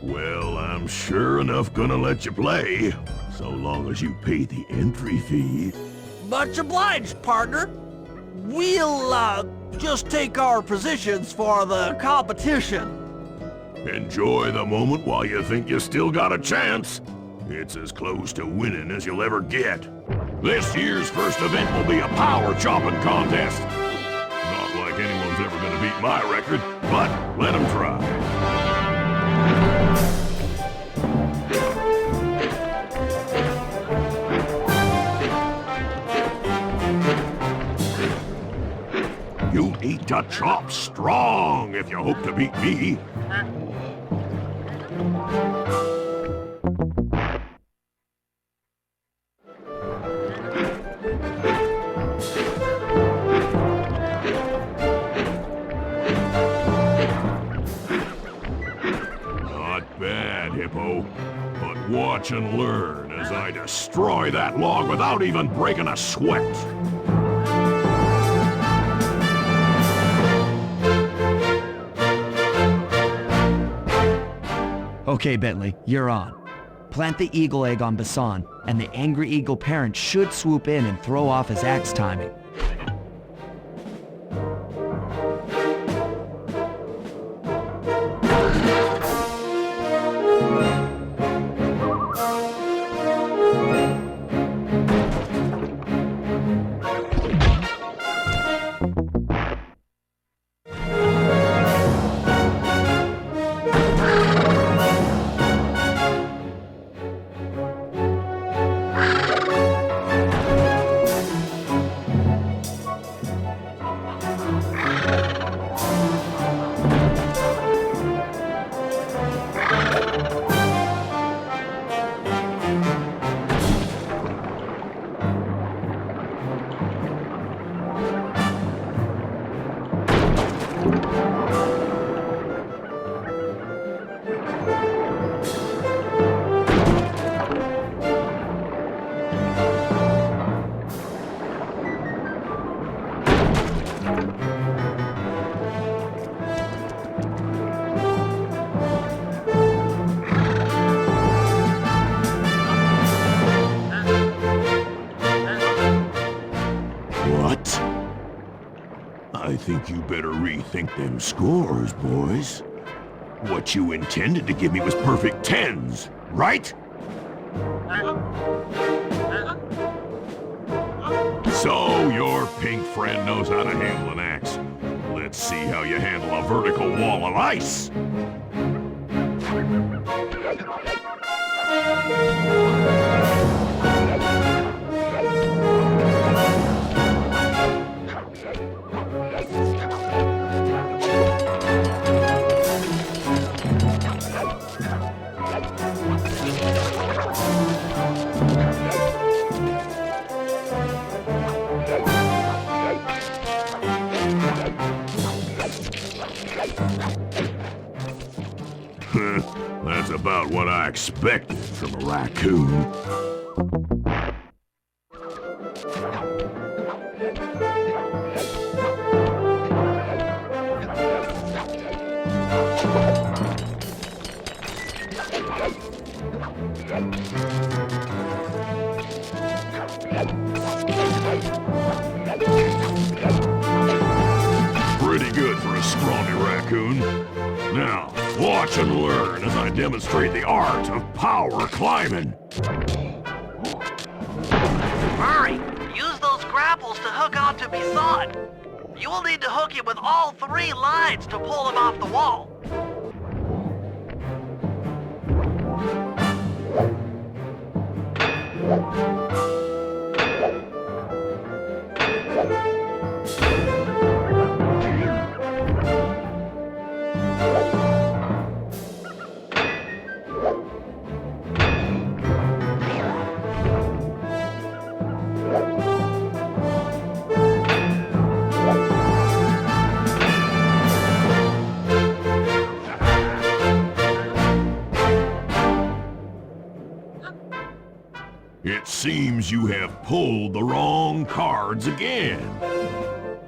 Well, I'm sure enough gonna let you play, so long as you pay the entry fee. Much obliged, partner. We'll, just take our positions for the competition. Enjoy the moment while you think you still got a chance. It's as close to winning as you'll ever get. This year's first event will be a power chopping contest. Not like anyone's ever gonna beat my record, but let them try. You need to chop strong if you hope to beat me. Not bad, Hippo. But watch and learn as I destroy that log without even breaking a sweat. Okay, Bentley, you're on. Plant the eagle egg on Bisson, and the angry eagle parent should swoop in and throw off his axe timing. I think you better rethink them scores, boys. What you intended to give me was perfect tens, right? So your pink friend knows how to handle an axe. Let's see how you handle a vertical wall of ice. That's about what I expected from a raccoon. Pretty good for a scrawny raccoon. Now, watch and learn as I demonstrate the art of power climbing. Hurry! Use those grapples to hook onto Bisson. You will need to hook him with all 3 lines to pull him off the wall. seems you have pulled the wrong cards again.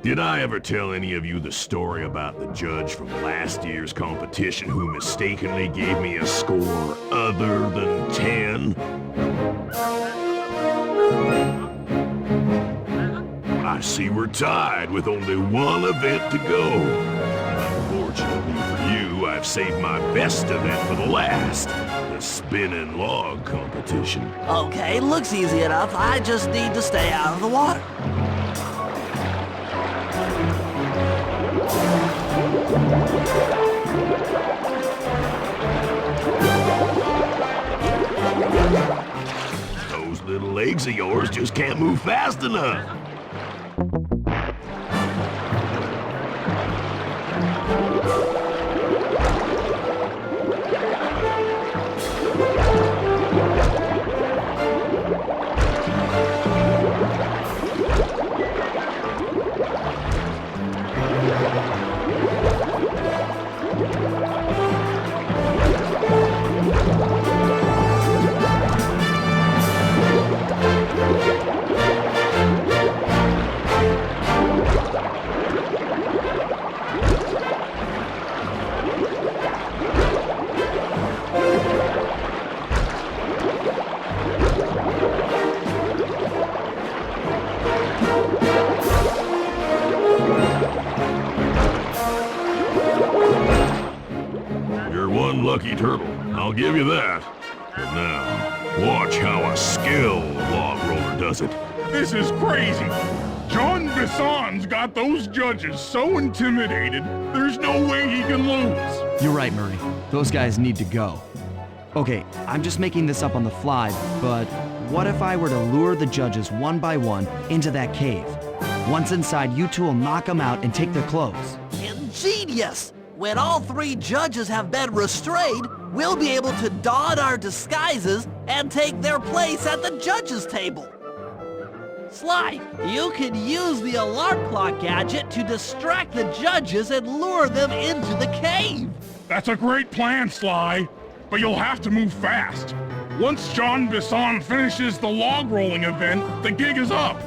Did I ever tell any of you the story about the judge from last year's competition who mistakenly gave me a score other than 10? I see we're tied with only one event to go. Unfortunately for you, I've saved my best event for the last, the spinning log competition. Okay, looks easy enough. I just need to stay out of the water. Those little legs of yours just can't move fast enough. Lucky turtle, I'll give you that. But now, watch how a skilled log roller does it. This is crazy. John Bisson's got those judges so intimidated, there's no way he can lose. You're right, Murray. Those guys need to go. Okay, I'm just making this up on the fly, but what if I were to lure the judges one by one into that cave? Once inside, you two will knock them out and take their clothes. Ingenious! When all three judges have been restrained, we'll be able to don our disguises and take their place at the judges' table. Sly, you can use the alarm clock gadget to distract the judges and lure them into the cave. That's a great plan, Sly, but you'll have to move fast. Once John Bisson finishes the log rolling event, the gig is up.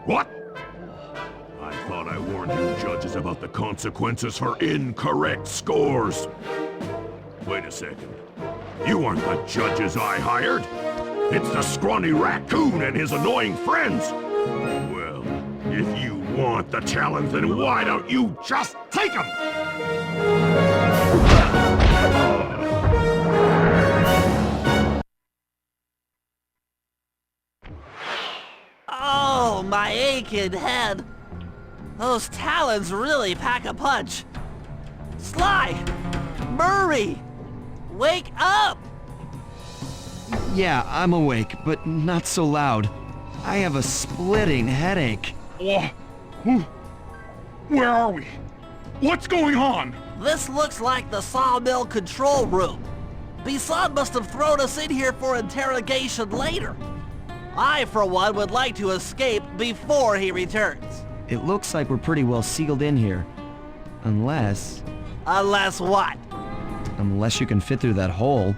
What? I thought I warned you judges about the consequences for incorrect scores. Wait a second. You aren't the judges I hired. It's the scrawny raccoon and his annoying friends. Well, if you want the challenge, then why don't you just take them? Oh, my aching head. Those talons really pack a punch. Sly! Murray! Wake up! Yeah, I'm awake, but not so loud. I have a splitting headache. Where are we? What's going on? This looks like the sawmill control room. Bisson must have thrown us in here for interrogation later. I, for one, would like to escape before he returns. It looks like we're pretty well sealed in here. Unless Unless what? you can fit through that hole.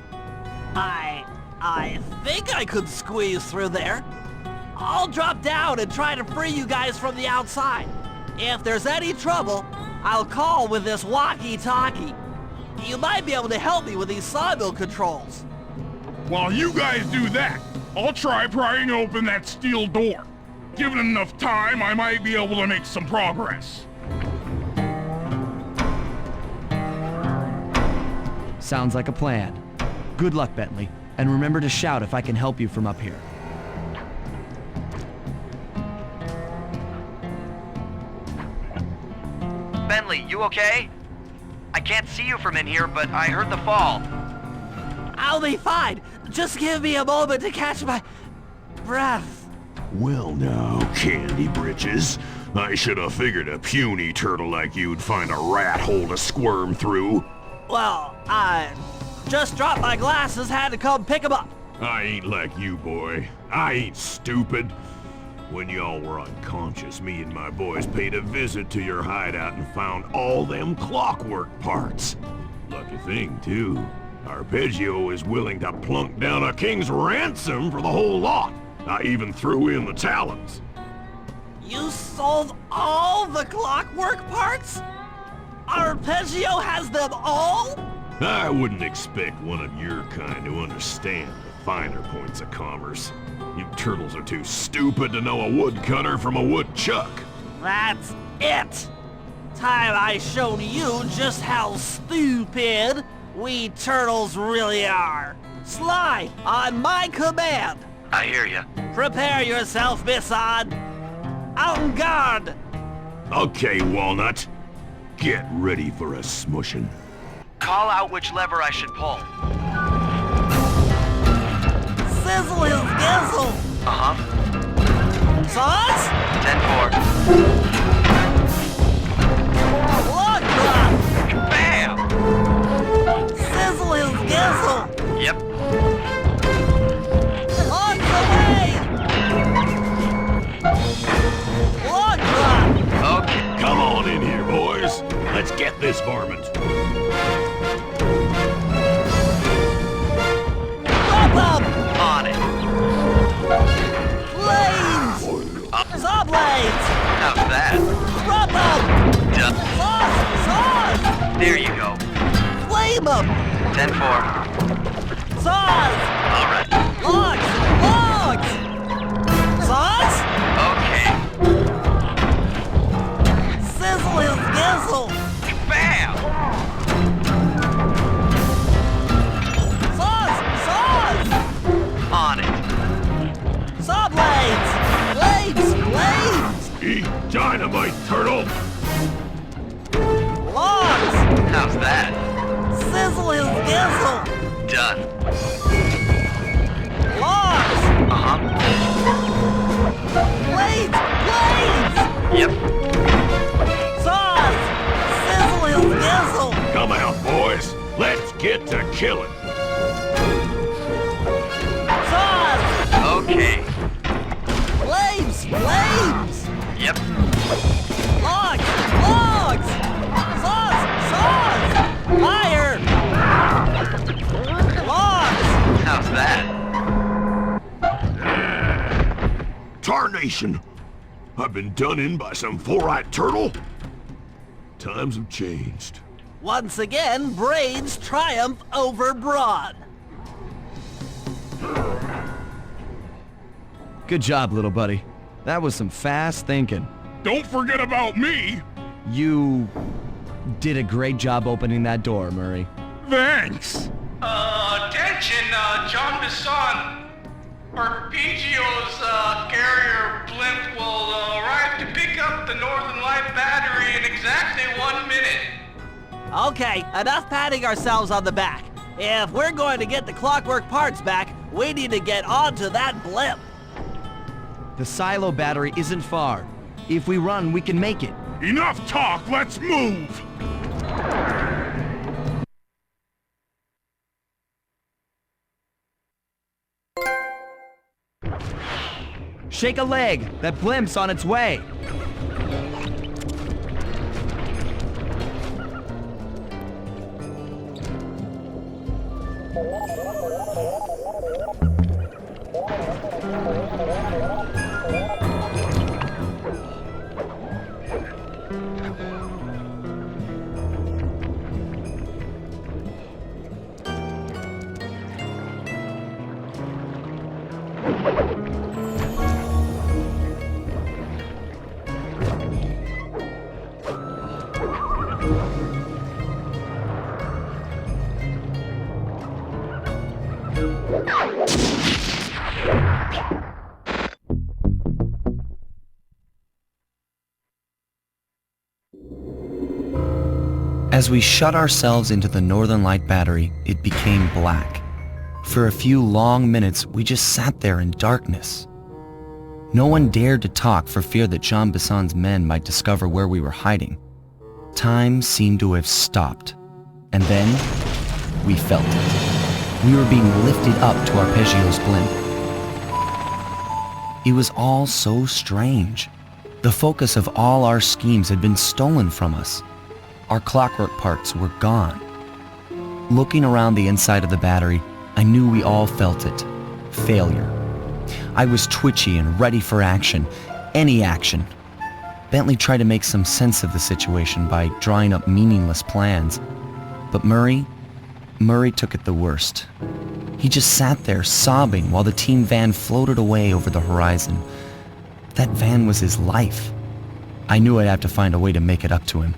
I think I could squeeze through there. I'll drop down and try to free you guys from the outside. If there's any trouble, I'll call with this walkie-talkie. You might be able to help me with these sawmill controls. While you guys do that, I'll try prying open that steel door. Given enough time, I might be able to make some progress. Sounds like a plan. Good luck, Bentley. And remember to shout if I can help you from up here. Bentley, you okay? I can't see you from in here, but I heard the fall. I'll be fine. Just give me a moment to catch my breath. Well now, Candy Britches. I should have figured a puny turtle like you'd find a rat hole to squirm through. Well, I just dropped my glasses, had to come pick 'em up. I ain't like you, boy. I ain't stupid. When y'all were unconscious, me and my boys paid a visit to your hideout and found all them clockwork parts. Lucky thing, too. Arpeggio is willing to plunk down a king's ransom for the whole lot. I even threw in the talons. You sold all the clockwork parts? Arpeggio has them all? I wouldn't expect one of your kind to understand the finer points of commerce. You turtles are too stupid to know a woodcutter from a woodchuck. That's it. Time I showed you just how stupid we turtles really are. Sly, on my command. I hear you. Prepare yourself, Bisson. En garde. Okay, Walnut. Get ready for a smushing. Call out which lever I should pull. Sizzle his gizzle. Uh-huh. Sauce? 10-4. Look, Bob. Bam! Sizzle his gizzle. Yep. On the way. Look, Bob. Okay. Come on in here, boys. Let's get this varmint. Wrap up. On it. Blades. Saw blades. How's that? Wrap up. Done. Sauce. There you go. Flame them. 10-4. Sauce. All right. Logs. Logs. Sauce. Okay. Sizzle his gizzle. Bam! Sauce. Sauce. On it. Saw blades. Blades. Blades. Eat dynamite, turtle. Logs. How's that? Sizzle his gizzle. Done. Logs. Uh-huh. Blades. Blades. Yep. Sauce. Sizzle his gizzle. Come out, boys. Let's get to killing. Sauce. Okay. Blades. Blades. Yep. Logs. Logs. Sauce. Sauce. Fire. Logs. How's that? Tarnation. I've been done in by some four-eyed turtle? Times have changed. Once again, brains triumph over brawn. Good job, little buddy. That was some fast thinking. Don't forget about me! You did a great job opening that door, Murray. Thanks! Attention, John Bisson. Arpeggio's carrier blimp will arrive to pick up the Northern Light battery in exactly 1 minute. Okay, enough patting ourselves on the back. If we're going to get the Clockwork parts back, we need to get onto that blimp. The silo battery isn't far. If we run, we can make it. Enough talk, let's move! Shake a leg. That blimp's on its way. As we shut ourselves into the Northern Light battery, it became black. For a few long minutes, we just sat there in darkness. No one dared to talk for fear that Jean Bisson's men might discover where we were hiding. Time seemed to have stopped. And then, we felt it. We were being lifted up to Arpeggio's blimp. It was all so strange. The focus of all our schemes had been stolen from us. Our clockwork parts were gone. Looking around the inside of the battery, I knew we all felt it. Failure. I was twitchy and ready for action. Any action. Bentley tried to make some sense of the situation by drawing up meaningless plans. But Murray took it the worst. He just sat there sobbing while the team van floated away over the horizon. That van was his life. I knew I'd have to find a way to make it up to him.